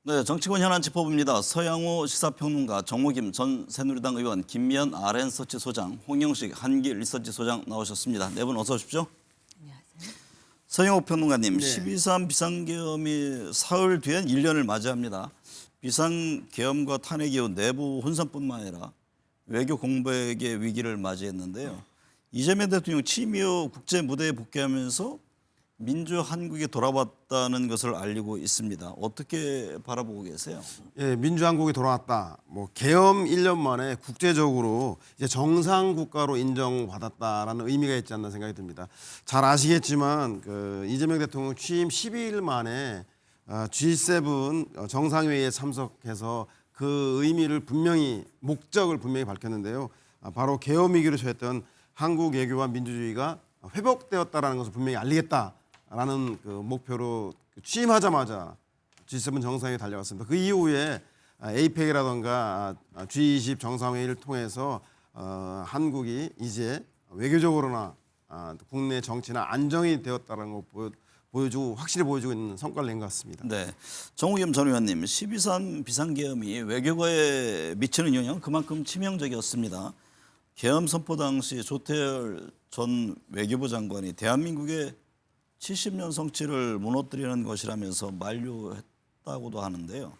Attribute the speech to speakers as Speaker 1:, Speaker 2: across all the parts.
Speaker 1: 네, 정치권 현안 짚어봅니다. 서양호 시사평론가, 정호김 전 새누리당 의원, 김미연 RN서치 소장, 홍영식 한길 리서치 소장 나오셨습니다. 네 분 어서 오십시오.
Speaker 2: 안녕하세요.
Speaker 1: 서영호 평론가님,
Speaker 3: 네.
Speaker 1: 12.3 비상계엄이 사흘 뒤엔 1년을 맞이합니다. 비상계엄과 탄핵 이후 내부 혼선뿐만 아니라 외교 공백의 위기를 맞이했는데요. 이재명 대통령 취임 이후 국제 무대에 복귀하면서 민주 한국에 돌아왔다는 것을 알리고 있습니다. 어떻게 바라보고 계세요?
Speaker 3: 예, 민주한국이 돌아왔다. 계엄 1년 만에 국제적으로 이제 정상 국가로 인정받았다라는 의미가 있지 않나 생각이 듭니다. 잘 아시겠지만 이재명 대통령 취임 12일 만에 G7 정상회의에 참석해서 그 의미를 목적을 분명히 밝혔는데요. 바로 계엄 위기로 처했던 한국 외교와 민주주의가 회복되었다라는 것을 분명히 알리겠다라는 그 목표로 취임하자마자 G7 정상회의에 달려갔습니다. 그 이후에 APEC이라든가 G20 정상회의를 통해서 한국이 이제 외교적으로나 국내 정치나 안정이 되었다는 걸 확실히 보여주고 있는 성과를 낸 것 같습니다.
Speaker 1: 네, 정우겸 전 의원님, 12.3 비상계엄이 외교에 미치는 영향은 그만큼 치명적이었습니다. 계엄 선포 당시 조태열 전 외교부 장관이 대한민국의 70년 성취를 무너뜨리는 것이라면서 만류했다고도 하는데요.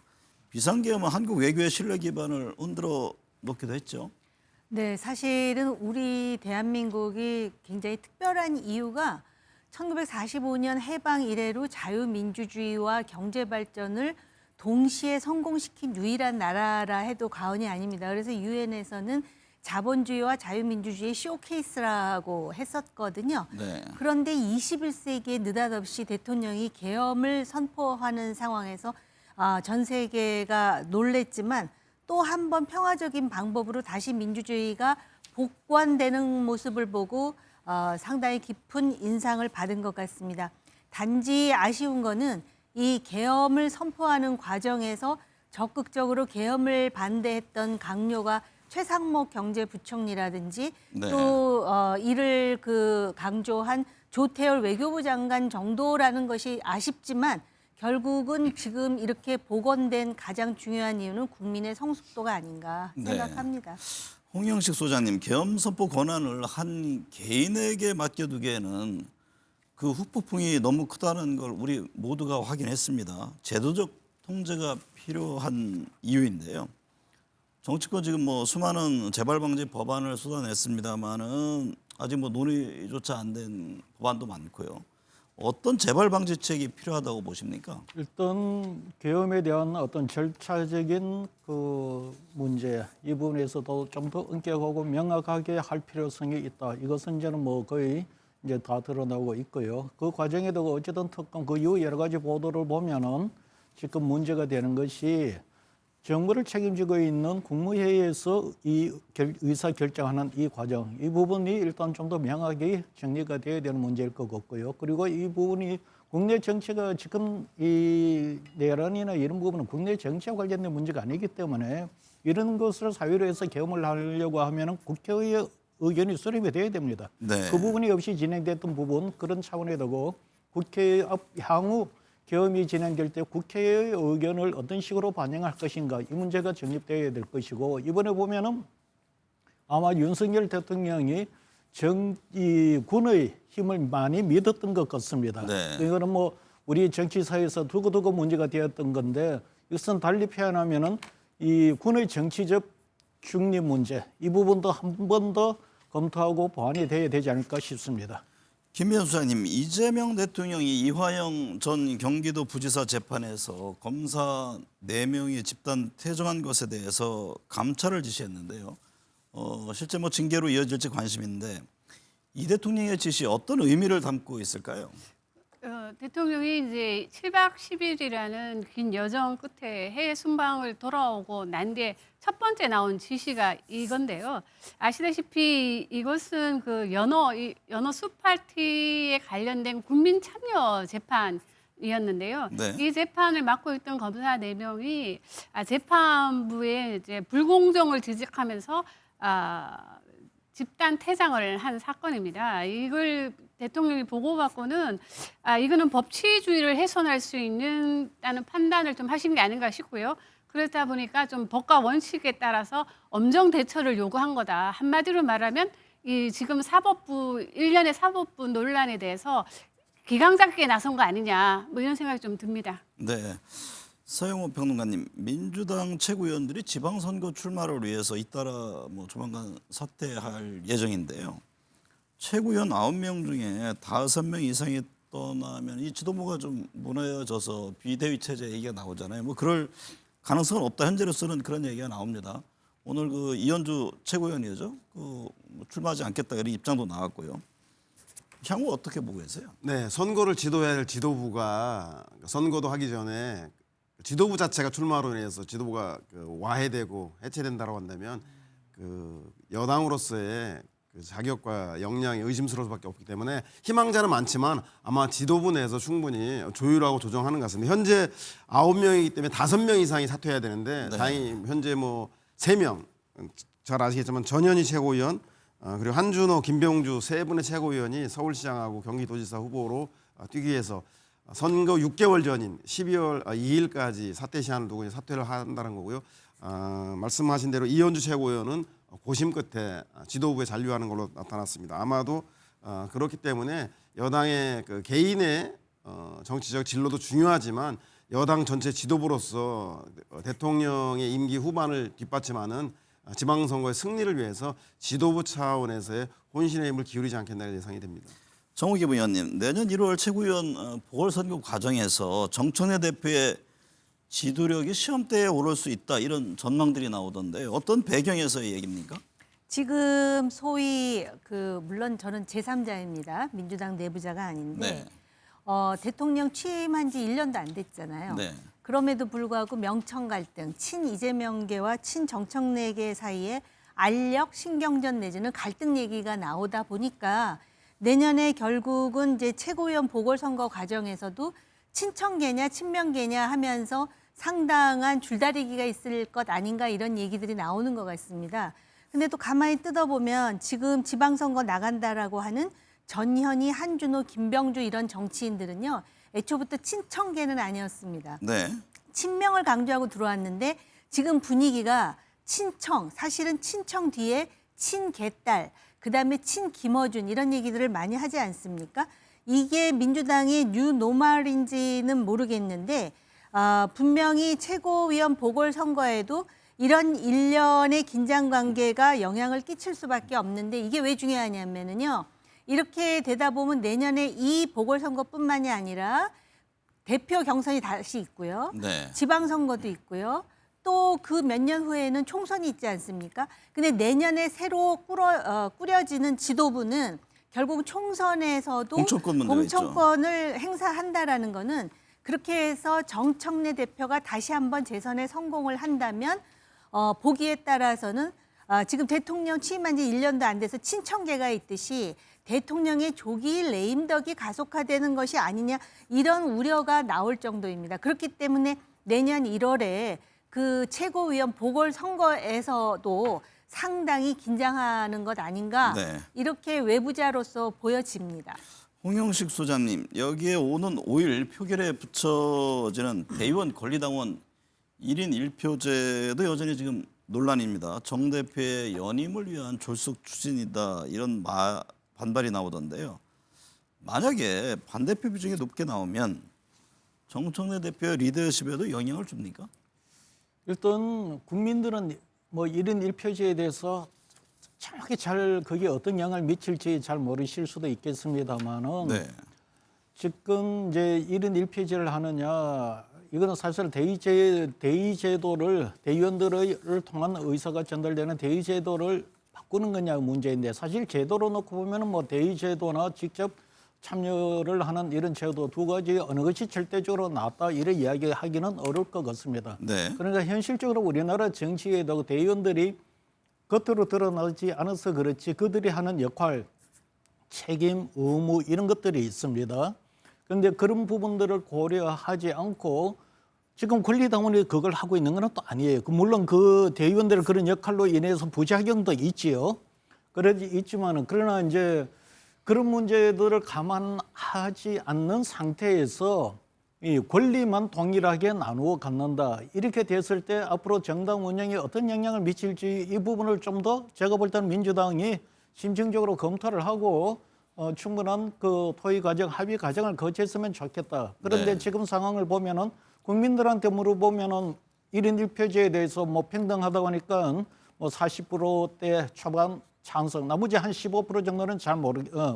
Speaker 1: 비상계엄은 한국 외교의 신뢰 기반을 흔들어 놓기도 했죠.
Speaker 2: 네, 사실은 우리 대한민국이 굉장히 특별한 이유가 1945년 해방 이래로 자유민주주의와 경제발전을 동시에 성공시킨 유일한 나라라 해도 과언이 아닙니다. 그래서 유엔에서는 자본주의와 자유민주주의의 쇼케이스라고 했었거든요.
Speaker 1: 네.
Speaker 2: 그런데 21세기에 느닷없이 대통령이 계엄을 선포하는 상황에서 전 세계가 놀랬지만 또 한 번 평화적인 방법으로 다시 민주주의가 복관되는 모습을 보고 상당히 깊은 인상을 받은 것 같습니다. 단지 아쉬운 거는 이 계엄을 선포하는 과정에서 적극적으로 계엄을 반대했던 강요가 최상목 경제부총리라든지
Speaker 1: 네.
Speaker 2: 또 이를 강조한 조태열 외교부 장관 정도라는 것이 아쉽지만 결국은 지금 이렇게 복원된 가장 중요한 이유는 국민의 성숙도가 아닌가 생각합니다.
Speaker 1: 홍영식 소장님, 계엄 선포 권한을 한 개인에게 맡겨두기에는 그 후폭풍이 너무 크다는 걸 우리 모두가 확인했습니다. 제도적 통제가 필요한 이유인데요. 정치권 지금 수많은 재발 방지 법안을 쏟아냈습니다만은 아직 논의조차 안 된 법안도 많고요. 어떤 재발 방지책이 필요하다고 보십니까?
Speaker 4: 일단 계엄에 대한 어떤 절차적인 그 문제 이 부분에서도 좀 더 엄격하고 명확하게 할 필요성이 있다. 이것은 이제는 거의 이제 다 드러나고 있고요. 그 과정에도 어쨌든 특검 그 이후 여러 가지 보도를 보면은 지금 문제가 되는 것이 정부를 책임지고 있는 국무회의에서 이 의사 결정하는 이 과정, 이 부분이 일단 좀 더 명확하게 정리가 되어야 되는 문제일 것 같고요. 그리고 이 부분이 국내 정치가 지금 이 내란이나 이런 부분은 국내 정치와 관련된 문제가 아니기 때문에 이런 것을 사유로 해서 계엄을 하려고 하면은 국회의 의견이 수렴이 돼야 됩니다.
Speaker 1: 네.
Speaker 4: 그 부분이 없이 진행됐던 부분 그런 차원에 두고 국회 앞 향후 계엄이 진행될 때 국회의 의견을 어떤 식으로 반영할 것인가 이 문제가 정립되어야 될 것이고 이번에 보면은 아마 윤석열 대통령이 이 군의 힘을 많이 믿었던 것 같습니다.
Speaker 1: 네.
Speaker 4: 이거는 우리 정치사에서 두고두고 문제가 되었던 건데 이것은 달리 표현하면은 이 군의 정치적 중립 문제 이 부분도 한 번 더 검토하고 보완이 돼야 되지 않을까 싶습니다.
Speaker 1: 김미연 수장님, 이재명 대통령이 이화영 전 경기도 부지사 재판에서 검사 4명이 집단 퇴정한 것에 대해서 감찰을 지시했는데요. 실제 징계로 이어질지 관심인데 이 대통령의 지시 어떤 의미를 담고 있을까요?
Speaker 5: 대통령이 이제 7박 10일이라는 긴 여정 끝에 해외 순방을 돌아오고 난 뒤에 첫 번째 나온 지시가 이건데요. 아시다시피 이것은 연어 숲 파티에 관련된 국민 참여 재판이었는데요.
Speaker 1: 네.
Speaker 5: 이 재판을 맡고 있던 검사 4명이 재판부에 이제 불공정을 지적하면서 집단 퇴장을 한 사건입니다. 이걸 대통령이 보고받고는 이거는 법치주의를 훼손할 수 있는다는 판단을 좀 하신 게 아닌가 싶고요. 그렇다 보니까 좀 법과 원칙에 따라서 엄정 대처를 요구한 거다. 한마디로 말하면 이 지금 사법부 일련의 사법부 논란에 대해서 기강 잡기에 나선 거 아니냐 뭐 이런 생각이 좀 듭니다.
Speaker 1: 네. 서영호 평론가님, 민주당 최고위원들이 지방선거 출마를 위해서 잇따라 뭐 조만간 사퇴할 예정인데요. 최고위원 9명 중에 5명 이상이 떠나면 이 지도부가 좀 무너져서 비대위 체제 얘기가 나오잖아요. 뭐 그럴 가능성은 없다. 현재로서는 그런 얘기가 나옵니다. 오늘 그 이현주 최고위원이죠. 뭐 출마하지 않겠다 이런 입장도 나왔고요. 향후 어떻게 보고 계세요?
Speaker 3: 네, 선거를 지도해야 할 지도부가 선거도 하기 전에 지도부 자체가 출마로 인해서 지도부가 와해되고 해체된다고 한다면 여당으로서의 자격과 역량이 의심스러울 수밖에 없기 때문에 희망자는 많지만 아마 지도부 내에서 충분히 조율하고 조정하는 것 같습니다. 현재 9명이기 때문에 5명 이상이 사퇴해야 되는데
Speaker 1: 네.
Speaker 3: 다행히 현재 뭐 3명 잘 아시겠지만 전현희 최고위원 그리고 한준호, 김병주 3분의 최고위원이 서울시장하고 경기도지사 후보로 뛰기 위해서 선거 6개월 전인 12월 2일까지 사퇴 시한을 두고 이제 사퇴를 한다는 거고요. 말씀하신 대로 이현주 최고위원은 고심 끝에 지도부에 잔류하는 걸로 나타났습니다. 아마도 그렇기 때문에 여당의 개인의 정치적 진로도 중요하지만 여당 전체 지도부로서 대통령의 임기 후반을 뒷받침하는 지방선거의 승리를 위해서 지도부 차원에서의 혼신의 힘을 기울이지 않겠나 예상이 됩니다.
Speaker 1: 정우기 의원님, 내년 1월 최고위원 보궐선거 과정에서 정청래 대표의 지도력이 시험대에 오를 수 있다 이런 전망들이 나오던데 어떤 배경에서의 얘기입니까?
Speaker 2: 지금 소위 물론 저는 제3자입니다. 민주당 내부자가 아닌데
Speaker 1: 네.
Speaker 2: 대통령 취임한 지 1년도 안 됐잖아요.
Speaker 1: 네.
Speaker 2: 그럼에도 불구하고 명청 갈등, 친 이재명계와 친 정청래계 사이에 알력 신경전 내지는 갈등 얘기가 나오다 보니까 내년에 결국은 이제 최고위원 보궐선거 과정에서도 친청계냐 친명계냐 하면서 상당한 줄다리기가 있을 것 아닌가 이런 얘기들이 나오는 것 같습니다. 근데 또 가만히 뜯어보면 지금 지방선거 나간다라고 하는 전현희, 한준호, 김병주 이런 정치인들은요. 애초부터 친청계는 아니었습니다.
Speaker 1: 네.
Speaker 2: 친명을 강조하고 들어왔는데 지금 분위기가 친청, 사실은 친청 뒤에 친개딸, 그다음에 친김어준 이런 얘기들을 많이 하지 않습니까? 이게 민주당의 뉴노멀인지는 모르겠는데 분명히 최고위원 보궐선거에도 이런 일련의 긴장관계가 영향을 끼칠 수밖에 없는데 이게 왜 중요하냐면요. 이렇게 되다 보면 내년에 이 보궐선거뿐만이 아니라 대표 경선이 다시 있고요.
Speaker 1: 네.
Speaker 2: 지방선거도 있고요. 또 그 몇 년 후에는 총선이 있지 않습니까? 근데 내년에 새로 꾸려지는 지도부는 결국 총선에서도
Speaker 1: 공천권 문제가 있죠.
Speaker 2: 공천권을 행사한다라는 거는 그렇게 해서 정청래 대표가 다시 한번 재선에 성공을 한다면 보기에 따라서는 지금 대통령 취임한 지 1년도 안 돼서 친청계가 있듯이 대통령의 조기 레임덕이 가속화되는 것이 아니냐 이런 우려가 나올 정도입니다. 그렇기 때문에 내년 1월에 그 최고위원 보궐선거에서도 상당히 긴장하는 것 아닌가
Speaker 1: 네.
Speaker 2: 이렇게 외부자로서 보여집니다.
Speaker 1: 홍영식 소장님, 여기에 오는 5일 표결에 붙여지는 대의원 권리당원 1인 1표제도 여전히 지금 논란입니다. 정 대표의 연임을 위한 졸속 추진이다 이런 반발이 나오던데요. 만약에 반대표 비중이 높게 나오면 정청래 대표의 리더십에도 영향을 줍니까?
Speaker 4: 일단 국민들은 뭐 1인 1표제에 대해서 정확히 잘 그게 어떤 영향을 미칠지 잘 모르실 수도 있겠습니다만은
Speaker 1: 네.
Speaker 4: 지금 이제 1인 1표제를 하느냐 이거는 사실 대의제도를 대의원들을 통한 의사가 전달되는 대의제도를 바꾸는 거냐 문제인데 사실 제도로 놓고 보면은 뭐 대의제도나 직접 참여를 하는 이런 제도 두 가지 어느 것이 절대적으로 낫다 이런 이야기하기는 어려울 것 같습니다.
Speaker 1: 네.
Speaker 4: 그러니까 현실적으로 우리나라 정치에도 대의원들이 겉으로 드러나지 않아서 그렇지 그들이 하는 역할, 책임, 의무 이런 것들이 있습니다. 그런데 그런 부분들을 고려하지 않고 지금 권리당원이 그걸 하고 있는 건 또 아니에요. 물론 그 대의원들의 그런 역할로 인해서 부작용도 있지요. 그러지 있지만은 그러나 이제 그런 문제들을 감안하지 않는 상태에서 이 권리만 동일하게 나누어 갖는다. 이렇게 됐을 때 앞으로 정당 운영에 어떤 영향을 미칠지 이 부분을 좀 더 제가 볼 때는 민주당이 심층적으로 검토를 하고 충분한 그 토의 과정, 합의 과정을 거쳤으면 좋겠다. 그런데
Speaker 1: 네.
Speaker 4: 지금 상황을 보면은 국민들한테 물어보면은 1인 1표제에 대해서 뭐 평등하다고 하니까 뭐 40%대 초반 찬성, 나머지 한 15% 정도는 잘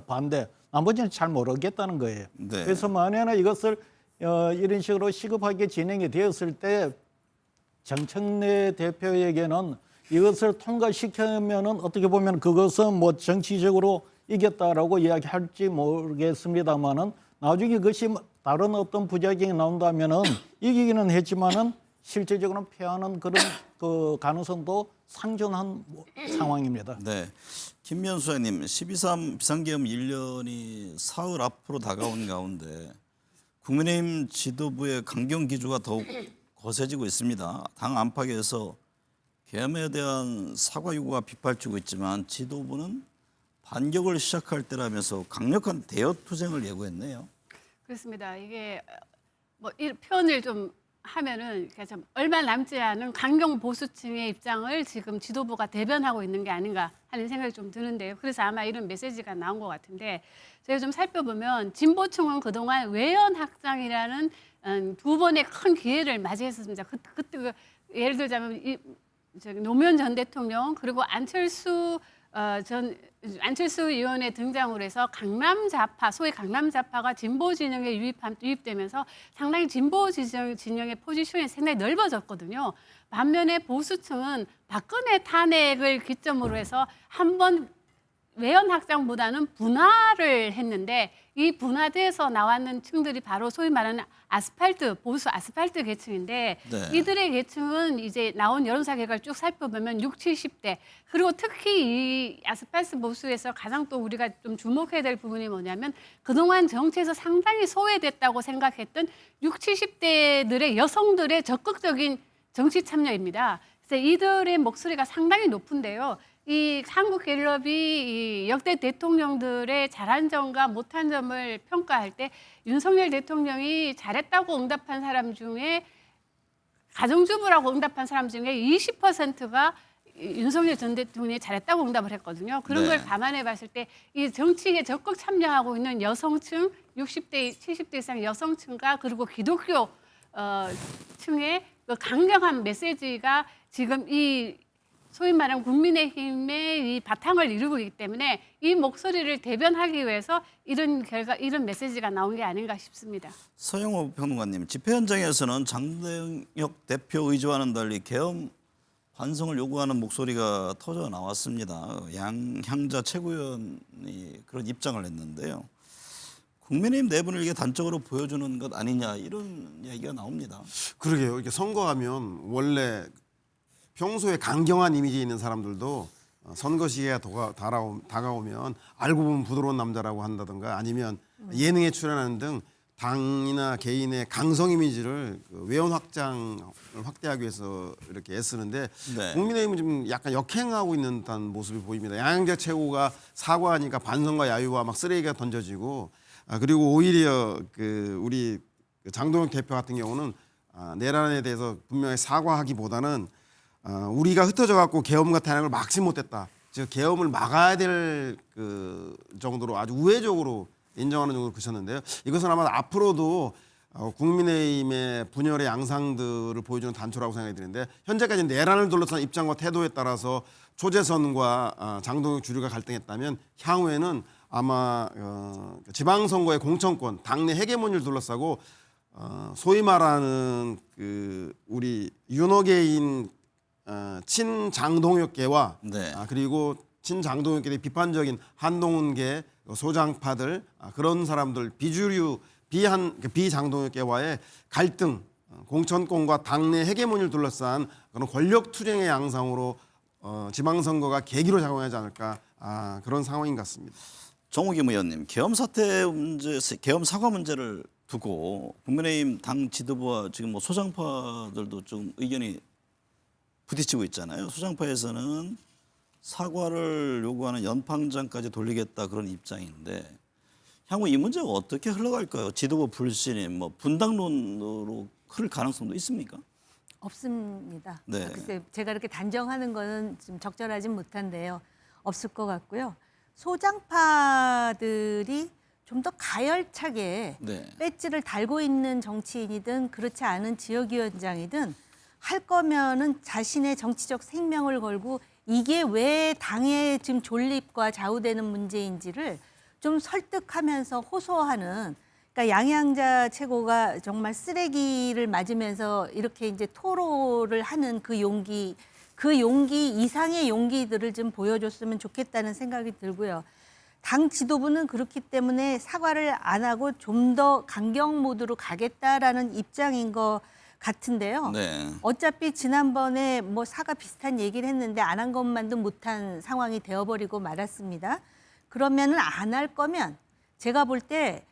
Speaker 4: 반대, 나머지는 잘 모르겠다는 거예요.
Speaker 1: 네.
Speaker 4: 그래서 만약에 이것을 이런 식으로 시급하게 진행이 되었을 때 정청래 대표에게는 이것을 통과시키면은 어떻게 보면 그것은 뭐 정치적으로 이겼다라고 이야기할지 모르겠습니다만은 나중에 그것이 다른 어떤 부작용이 나온다면은 이기기는 했지만은 실질적으로는 패하는 그런 그 가능성도 상존한 상황입니다.
Speaker 1: 네. 김미연 수사님, 12.3 비상계엄 1년이 사흘 앞으로 다가온 가운데 국민의힘 지도부의 강경 기조가 더욱 거세지고 있습니다. 당 안팎에서 계엄에 대한 사과 요구가 빗발치고 있지만 지도부는 반격을 시작할 때라면서 강력한 대여 투쟁을 예고했네요.
Speaker 5: 그렇습니다. 이게 뭐 이 표현을 좀 하면은 좀 얼마 남지 않은 강경 보수층의 입장을 지금 지도부가 대변하고 있는 게 아닌가 하는 생각이 좀 드는데요. 그래서 아마 이런 메시지가 나온 것 같은데 제가 좀 살펴보면 진보층은 그동안 외연 확장이라는 두 번의 큰 기회를 맞이했었습니다. 그때 예를 들자면 노무현 전 대통령 그리고 안철수 의원의 등장으로 해서 강남 좌파, 소위 강남 좌파가 진보 진영에 유입되면서 상당히 진보 진영의 포지션이 상당히 넓어졌거든요. 반면에 보수층은 박근혜 탄핵을 기점으로 해서 한번 외연 확장보다는 분화를 했는데 이 분화돼서 나왔는 층들이 바로 소위 말하는 보수 아스팔트 계층인데
Speaker 1: 네.
Speaker 5: 이들의 계층은 이제 나온 여론사 결과를 쭉 살펴보면 60, 70대 그리고 특히 이 아스팔트 보수에서 가장 또 우리가 좀 주목해야 될 부분이 뭐냐면 그동안 정치에서 상당히 소외됐다고 생각했던 60, 70대들의 여성들의 적극적인 정치 참여입니다. 그래서 이들의 목소리가 상당히 높은데요. 이 한국갤럽이 이 역대 대통령들의 잘한 점과 못한 점을 평가할 때 윤석열 대통령이 잘했다고 응답한 사람 중에 가정주부라고 응답한 사람 중에 20%가 윤석열 전 대통령이 잘했다고 응답을 했거든요. 그런
Speaker 1: 네.
Speaker 5: 걸 감안해 봤을 때 이 정치에 적극 참여하고 있는 여성층, 60대, 70대 이상 여성층과 그리고 기독교 층의 그 강력한 메시지가 지금 이 소위 말하는 국민의힘의 이 바탕을 이루고 있기 때문에 이 목소리를 대변하기 위해서 이런 메시지가 나온 게 아닌가 싶습니다.
Speaker 1: 서영호 평론가님, 집회 현장에서는 장동혁 대표 의지와는 달리 계엄 반성을 요구하는 목소리가 터져 나왔습니다. 양향자 최고위원이 그런 입장을 냈는데요. 국민의힘 내분을 이게 단적으로 보여주는 것 아니냐 이런 이야기가 나옵니다.
Speaker 3: 그러게요. 이렇게 선거하면 원래 평소에 강경한 이미지 있는 사람들도 선거 시기가 다가오면 알고 보면 부드러운 남자라고 한다든가 아니면 예능에 출연하는 등 당이나 개인의 강성 이미지를 외연 확장을 확대하기 위해서 이렇게 애쓰는데
Speaker 1: 네.
Speaker 3: 국민의힘은 좀 약간 역행하고 있는 듯한 모습이 보입니다. 양양자 최고가 사과하니까 반성과 야유와 막 쓰레기가 던져지고 그리고 오히려 우리 장동혁 대표 같은 경우는 내란에 대해서 분명히 사과하기보다는 우리가 흩어져 갖고 계엄과 탄핵을 막지 못했다. 즉 계엄을 막아야 될 정도로 아주 우회적으로 인정하는 정도로 그쳤는데요. 이것은 아마 앞으로도 국민의힘의 분열의 양상들을 보여주는 단초라고 생각이 드는데 현재까지 내란을 둘러싼 입장과 태도에 따라서 초재선과 장동혁 주류가 갈등했다면 향후에는 아마 지방선거의 공천권, 당내 헤게모니를 둘러싸고 소위 말하는 우리 윤호계인 친장동혁계와
Speaker 1: 네.
Speaker 3: 그리고 친장동혁계의 비판적인 한동훈계 소장파들 그런 사람들 비주류 비장동혁계와의 갈등, 공천권과 당내 헤게모니를 둘러싼 그런 권력 투쟁의 양상으로 지방선거가 계기로 작용하지 않을까 그런 상황인 것 같습니다.
Speaker 1: 정우김 의원님, 계엄 사태 문제, 계엄 사과 문제를 두고 국민의힘 당 지도부와 지금 뭐 소장파들도 좀 의견이 부딪히고 있잖아요. 소장파에서는 사과를 요구하는 연판장까지 돌리겠다 그런 입장인데 향후 이 문제가 어떻게 흘러갈까요? 지도부 불신이 뭐 분당론으로 흐를 가능성도 있습니까?
Speaker 2: 없습니다.
Speaker 1: 네.
Speaker 2: 글쎄 제가 이렇게 단정하는 거는 좀 적절하진 못한데요. 없을 것 같고요. 소장파들이 좀 더 가열차게
Speaker 1: 네.
Speaker 2: 배지를 달고 있는 정치인이든 그렇지 않은 지역위원장이든 할 거면은 자신의 정치적 생명을 걸고 이게 왜 당의 지금 존립과 좌우되는 문제인지를 좀 설득하면서 호소하는, 그러니까 양양자 최고가 정말 쓰레기를 맞으면서 이렇게 이제 토로를 하는 그 용기 이상의 용기들을 좀 보여줬으면 좋겠다는 생각이 들고요. 당 지도부는 그렇기 때문에 사과를 안 하고 좀 더 강경 모드로 가겠다라는 입장인 것 같은데요.
Speaker 1: 네.
Speaker 2: 어차피 지난번에 뭐 사과 비슷한 얘기를 했는데 안 한 것만도 못한 상황이 되어버리고 말았습니다. 그러면은 안 할 거면 제가 볼 때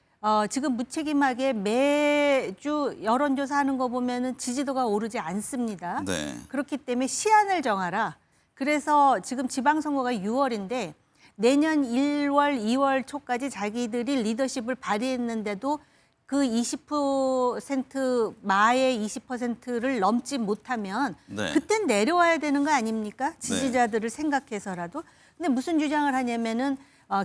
Speaker 2: 지금 무책임하게 매주 여론조사하는 거 보면은 지지도가 오르지 않습니다.
Speaker 1: 네.
Speaker 2: 그렇기 때문에 시한을 정하라. 그래서 지금 지방선거가 6월인데 내년 1월, 2월 초까지 자기들이 리더십을 발휘했는데도 그 20% 마의 20%를 넘지 못하면
Speaker 1: 네.
Speaker 2: 그땐 내려와야 되는 거 아닙니까? 지지자들을 생각해서라도. 근데 무슨 주장을 하냐면은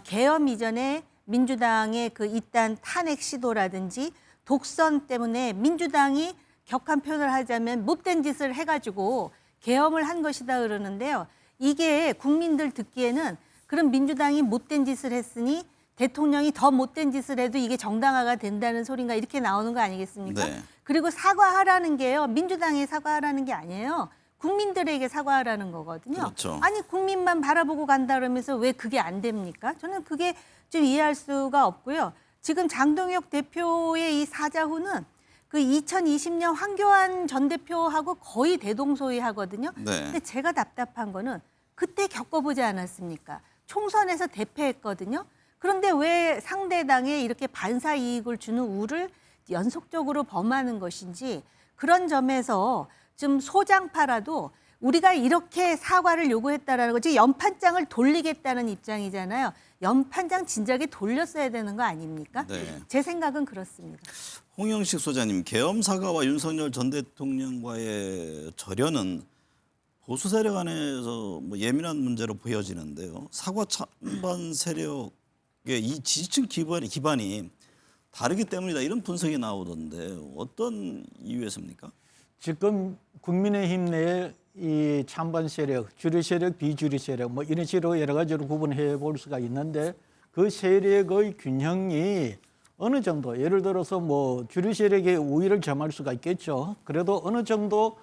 Speaker 2: 계엄 이전에 민주당의 그 이딴 탄핵 시도라든지 독선 때문에 민주당이 격한 표현을 하자면 못된 짓을 해가지고 계엄을 한 것이다 그러는데요. 이게 국민들 듣기에는 그럼 민주당이 못된 짓을 했으니 대통령이 더 못된 짓을 해도 이게 정당화가 된다는 소린가 이렇게 나오는 거 아니겠습니까?
Speaker 1: 네.
Speaker 2: 그리고 사과하라는 게요. 민주당에 사과하라는 게 아니에요. 국민들에게 사과하라는 거거든요.
Speaker 1: 그렇죠.
Speaker 2: 아니 국민만 바라보고 간다 그러면서 왜 그게 안 됩니까? 저는 그게 좀 이해할 수가 없고요. 지금 장동혁 대표의 이 사자후는 그 2020년 황교안 전 대표하고 거의 대동소이하거든요.
Speaker 1: 네.
Speaker 2: 근데 제가 답답한 거는 그때 겪어보지 않았습니까? 총선에서 대패했거든요. 그런데 왜 상대당에 이렇게 반사 이익을 주는 우를 연속적으로 범하는 것인지 그런 점에서 좀 소장파라도 우리가 이렇게 사과를 요구했다라는 거지 연판장을 돌리겠다는 입장이잖아요. 연판장 진작에 돌렸어야 되는 거 아닙니까?
Speaker 1: 네.
Speaker 2: 제 생각은 그렇습니다.
Speaker 1: 홍영식 소장님, 계엄 사과와 윤석열 전 대통령과의 절연은 보수 세력 안에서 뭐 예민한 문제로 보여지는데요. 사과 찬반 세력의 이 지지층 기반이 다르기 때문이다 이런 분석이 나오던데 어떤 이유에서입니까?
Speaker 4: 지금 국민의힘 내에 이 찬반 세력, 주류 세력, 비주류 세력 뭐 이런 식으로 여러 가지로 구분해 볼 수가 있는데 그 세력의 균형이 어느 정도 예를 들어서 뭐 주류 세력의 우위를 점할 수가 있겠죠. 그래도 어느 정도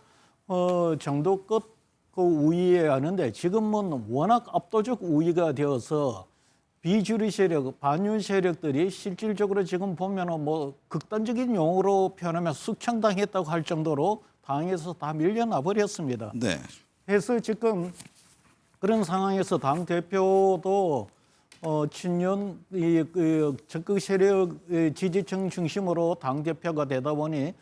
Speaker 4: 정도껏 그 우위에 하는데 지금은 워낙 압도적 우위가 되어서 비주류 세력, 반윤 세력들이 실질적으로 지금 보면은 뭐 극단적인 용어로 표현하면 숙청당했다고 할 정도로 당에서 다 밀려나 버렸습니다.
Speaker 1: 네.
Speaker 4: 그래서 지금 그런 상황에서 당 대표도 친윤 그 적극 세력 지지층 중심으로 당 대표가 되다 보니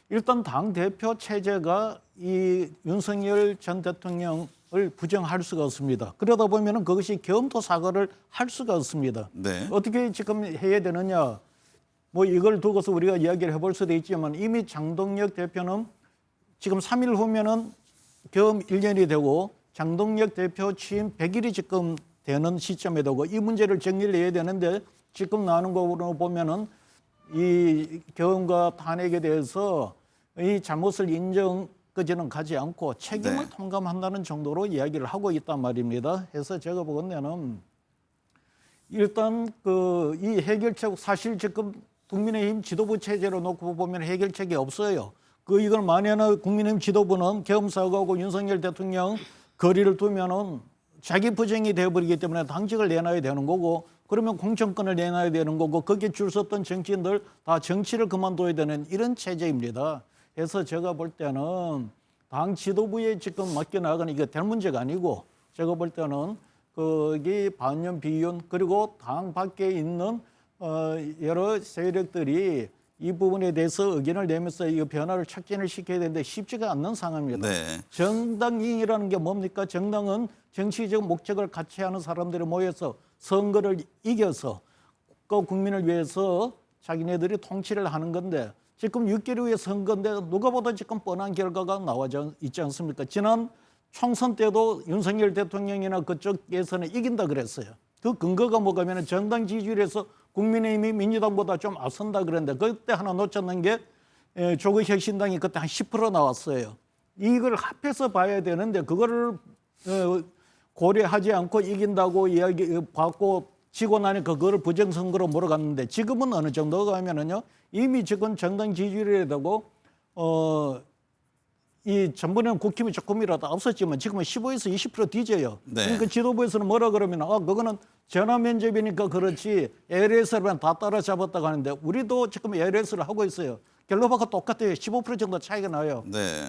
Speaker 4: 일단 당 대표 체제가 이 윤석열 전 대통령을 부정할 수가 없습니다. 그러다 보면은 그것이 겸도 사과를 할 수가 없습니다.
Speaker 1: 네.
Speaker 4: 어떻게 지금 해야 되느냐? 뭐 이걸 두고서 우리가 이야기를 해볼 수도 있지만 이미 장동혁 대표는 지금 3일 후면은 겸 1년이 되고 장동혁 대표 취임 100일이 지금 되는 시점에 되고 이 문제를 정리를 해야 되는데 지금 나오는 거로 보면은 이 겸과 탄핵에 대해서 이 잘못을 인정까지는 가지 않고 책임을
Speaker 1: 네.
Speaker 4: 통감한다는 정도로 이야기를 하고 있단 말입니다. 그래서 제가 보건대는 일단 그 이 해결책 사실 지금 국민의힘 지도부 체제로 놓고 보면 해결책이 없어요. 그 이걸 만약에 국민의힘 지도부는 겸사하고 윤석열 대통령 거리를 두면은 자기 부정이 되어버리기 때문에 당직을 내놔야 되는 거고 그러면 공천권을 내놔야 되는 거고 거기에 줄 섰던 정치인들 다 정치를 그만둬야 되는 이런 체제입니다. 그래서 제가 볼 때는 당 지도부에 지금 맡겨나가는 이게 될 문제가 아니고 제가 볼 때는 거기 반윤 비윤 그리고 당 밖에 있는 여러 세력들이 이 부분에 대해서 의견을 내면서 이 변화를 촉진을 시켜야 되는데 쉽지가 않는 상황입니다.
Speaker 1: 네.
Speaker 4: 정당이라는 게 뭡니까? 정당은 정치적 목적을 같이 하는 사람들이 모여서 선거를 이겨서 국가 국민을 위해서 자기네들이 통치를 하는 건데 지금 6개월 후에 선거인데 누가 보다 지금 뻔한 결과가 나와져 있지 않습니까? 지난 총선 때도 윤석열 대통령이나 그쪽에서는 이긴다 그랬어요. 그 근거가 뭐냐면 정당 지지율에서 국민의힘이 민주당보다 좀 앞선다 그랬는데 그때 하나 놓쳤는 게 조국혁신당이 그때 한 10% 나왔어요. 이걸 합해서 봐야 되는데 그거를 고려하지 않고 이긴다고 이야기 받고 지고 나니까 그거를 부정선거로 몰아갔는데 지금은 어느 정도가 하면은요 이미 지금 정당 지지율에 되고 이 전번에는 국힘이 조금이라도 앞섰지만 지금은 15에서 20% 뒤져요.
Speaker 1: 네.
Speaker 4: 그러니까 지도부에서는 뭐라 그러면 그거는 전화 면접이니까 그렇지 ALS를 다 따라잡았다고 하는데 우리도 지금 ALS를 하고 있어요. 갤럽하고 똑같아요. 15% 정도 차이가 나요.
Speaker 1: 네.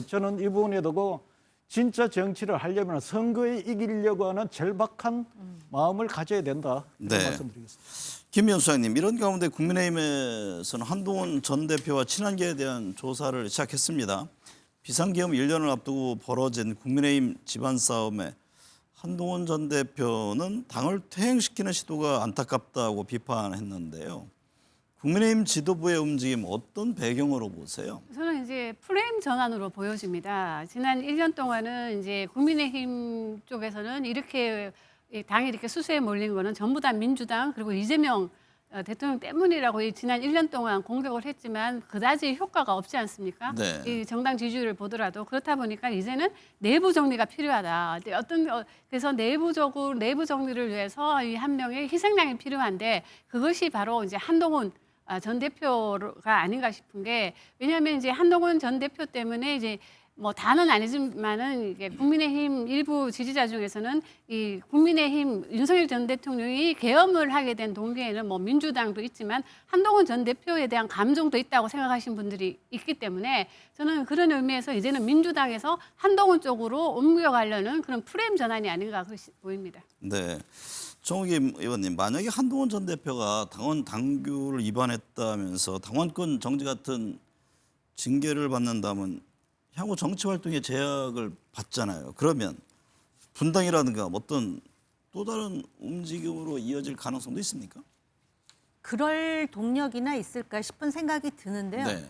Speaker 4: 저는 이 부분에 두고 진짜 정치를 하려면 선거에 이기려고 하는 절박한 마음을 가져야 된다. 이런
Speaker 1: 네.
Speaker 4: 말씀드리겠습니다.
Speaker 1: 김명수 소장님, 이런 가운데 국민의힘에서는 한동훈 전 대표와 친한계에 대한 조사를 시작했습니다. 비상계엄 1년을 앞두고 벌어진 국민의힘 집안 싸움에 한동훈 전 대표는 당을 퇴행시키는 시도가 안타깝다고 비판했는데요. 국민의힘 지도부의 움직임 어떤 배경으로 보세요?
Speaker 5: 저는 이제 프레임 전환으로 보여집니다. 지난 1년 동안은 이제 국민의힘 쪽에서는 이렇게 당이 이렇게 수세에 몰린 거는 전부 다 민주당 그리고 이재명 대통령 때문이라고 지난 1년 동안 공격을 했지만 그다지 효과가 없지 않습니까?
Speaker 1: 네.
Speaker 5: 이 정당 지지율을 보더라도 그렇다 보니까 이제는 내부 정리가 필요하다. 그래서 내부 정리를 위해서 이 한 명의 희생양이 필요한데 그것이 바로 이제 한동훈 전 대표가 아닌가 싶은 게 왜냐하면 이제 한동훈 전 대표 때문에 이제 뭐 다는 아니지만은 이게 국민의힘 일부 지지자 중에서는 이 국민의힘 윤석열 전 대통령이 계엄을 하게 된 동기에는 뭐 민주당도 있지만 한동훈 전 대표에 대한 감정도 있다고 생각하시는 분들이 있기 때문에 저는 그런 의미에서 이제는 민주당에서 한동훈 쪽으로 옮겨가려는 그런 프레임 전환이 아닌가 그렇게 보입니다.
Speaker 1: 네. 정욱임 의원님, 만약에 한동훈 전 대표가 당원 당규를 위반했다면서 당원권 정지 같은 징계를 받는다면 향후 정치 활동에 제약을 받잖아요. 그러면 분당이라든가 어떤 또 다른 움직임으로 이어질 가능성도 있습니까?
Speaker 2: 그럴 동력이나 있을까 싶은 생각이 드는데요.
Speaker 1: 네.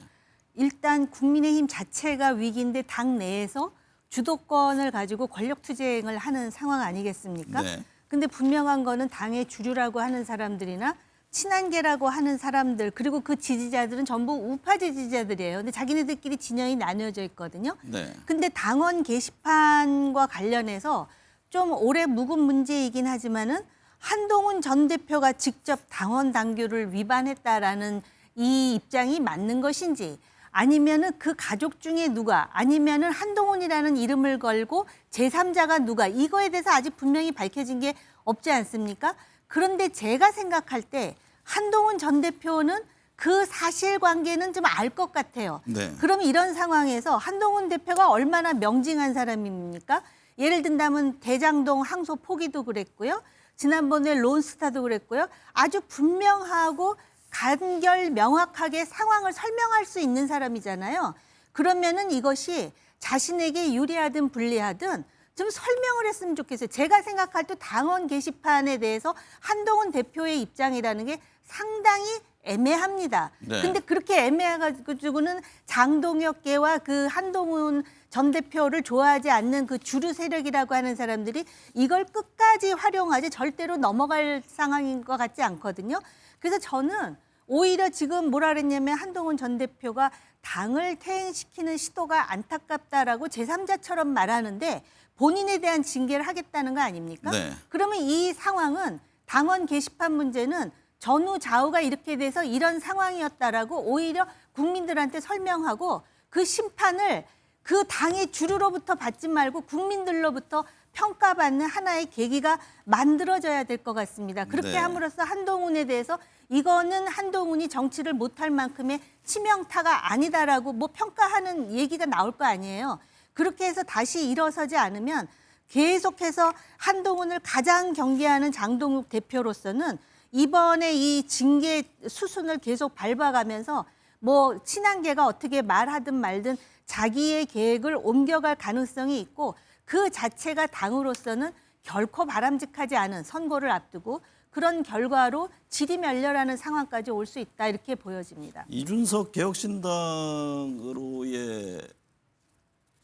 Speaker 2: 일단 국민의힘 자체가 위기인데 당 내에서 주도권을 가지고 권력 투쟁을 하는 상황 아니겠습니까?
Speaker 1: 네.
Speaker 2: 근데 분명한 거는 당의 주류라고 하는 사람들이나 친한계라고 하는 사람들 그리고 그 지지자들은 전부 우파 지지자들이에요. 근데 자기네들끼리 진영이 나뉘어져 있거든요.
Speaker 1: 네.
Speaker 2: 근데 당원 게시판과 관련해서 좀 오래 묵은 문제이긴 하지만은 한동훈 전 대표가 직접 당원 당규를 위반했다라는 이 입장이 맞는 것인지 아니면은 그 가족 중에 누가 아니면은 한동훈이라는 이름을 걸고 제3자가 누가 이거에 대해서 아직 분명히 밝혀진 게 없지 않습니까? 그런데 제가 생각할 때 한동훈 전 대표는 그 사실관계는 좀 알 것 같아요.
Speaker 1: 네.
Speaker 2: 그럼 이런 상황에서 한동훈 대표가 얼마나 명징한 사람입니까? 예를 든다면 대장동 항소 포기도 그랬고요. 지난번에 론스타도 그랬고요. 아주 분명하고 간결 명확하게 상황을 설명할 수 있는 사람이잖아요. 그러면은 이것이 자신에게 유리하든 불리하든 좀 설명을 했으면 좋겠어요. 제가 생각할 때 당원 게시판에 대해서 한동훈 대표의 입장이라는 게 상당히 애매합니다.
Speaker 1: 네.
Speaker 2: 근데 그렇게 애매해가지고는 장동혁계와 그 한동훈 전 대표를 좋아하지 않는 그 주류 세력이라고 하는 사람들이 이걸 끝까지 활용하지 절대로 넘어갈 상황인 것 같지 않거든요. 그래서 저는 오히려 지금 뭐라 그랬냐면 한동훈 전 대표가 당을 퇴행시키는 시도가 안타깝다라고 제3자처럼 말하는데 본인에 대한 징계를 하겠다는 거 아닙니까?
Speaker 1: 네.
Speaker 2: 그러면 이 상황은 당원 게시판 문제는 전후 좌우가 이렇게 돼서 이런 상황이었다라고 오히려 국민들한테 설명하고 그 심판을 그 당의 주류로부터 받지 말고 국민들로부터 평가받는 하나의 계기가 만들어져야 될 것 같습니다. 그렇게
Speaker 1: 네.
Speaker 2: 함으로써 한동훈에 대해서 이거는 한동훈이 정치를 못할 만큼의 치명타가 아니다라고 뭐 평가하는 얘기가 나올 거 아니에요. 그렇게 해서 다시 일어서지 않으면 계속해서 한동훈을 가장 경계하는 장동욱 대표로서는 이번에 이 징계 수순을 계속 밟아가면서 뭐 친한계가 어떻게 말하든 말든 자기의 계획을 옮겨갈 가능성이 있고 그 자체가 당으로서는 결코 바람직하지 않은 선거를 앞두고 그런 결과로 지리멸렬하는 상황까지 올 수 있다 이렇게 보여집니다.
Speaker 1: 이준석 개혁신당으로의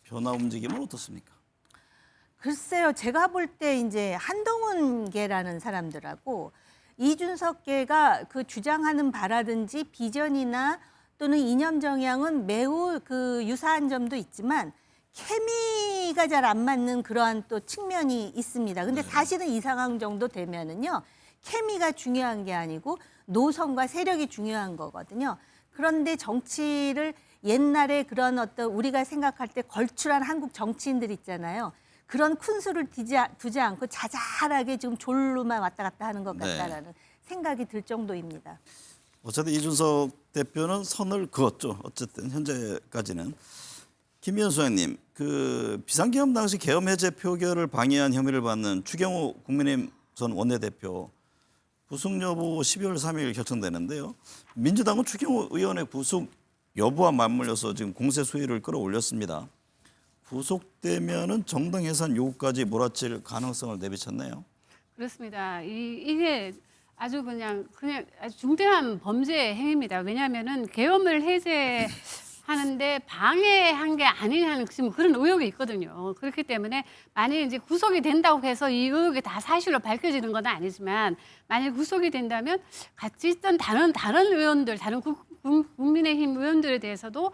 Speaker 1: 변화 움직임은 어떻습니까?
Speaker 2: 글쎄요, 제가 볼 때 이제 한동훈계라는 사람들하고 이준석계가 그 주장하는 바라든지 비전이나 또는 이념 정향은 매우 그 유사한 점도 있지만 케미가 잘 안 맞는 그러한 또 측면이 있습니다. 근데 사실은 이 상황 정도 되면은요, 케미가 중요한 게 아니고 노선과 세력이 중요한 거거든요. 그런데 정치를 옛날에 그런 어떤 우리가 생각할 때 걸출한 한국 정치인들 있잖아요. 그런 큰 수를 두지 않고 자잘하게 지금 졸로만 왔다 갔다 하는 것 같다라는 생각이 들 정도입니다.
Speaker 1: 어쨌든 이준석 대표는 선을 그었죠. 어쨌든 현재까지는. 김미연 소장님, 그 비상계엄 당시 계엄 해제 표결을 방해한 혐의를 받는 추경호 국민의힘 전 원내대표 구속 여부 12월 3일 결정되는데요. 민주당은 추경호 의원의 구속 여부와 맞물려서 지금 공세 수위를 끌어올렸습니다. 구속되면은 정당 해산 요구까지 몰아칠 가능성을 내비쳤네요.
Speaker 5: 그렇습니다. 이게 아주 그냥 아주 중대한 범죄 행위입니다. 왜냐하면은 계엄을 해제하는데 방해한 게 아니냐는 지금 그런 의혹이 있거든요. 그렇기 때문에 만약 이제 구속이 된다고 해서 이 의혹이 다 사실로 밝혀지는 건 아니지만 만약 구속이 된다면 같이 있던 다른 의원들, 다른 국민의힘 의원들에 대해서도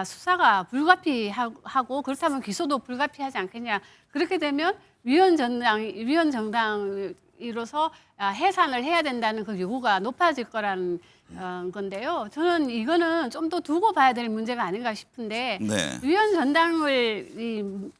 Speaker 5: 수사가 불가피하고 그렇다면 기소도 불가피하지 않겠냐. 그렇게 되면 위원 정당으로서 해산을 해야 된다는 그 요구가 높아질 거라는 건데요. 저는 이거는 좀 더 두고 봐야 될 문제가 아닌가 싶은데
Speaker 1: 네.
Speaker 5: 위원 전당을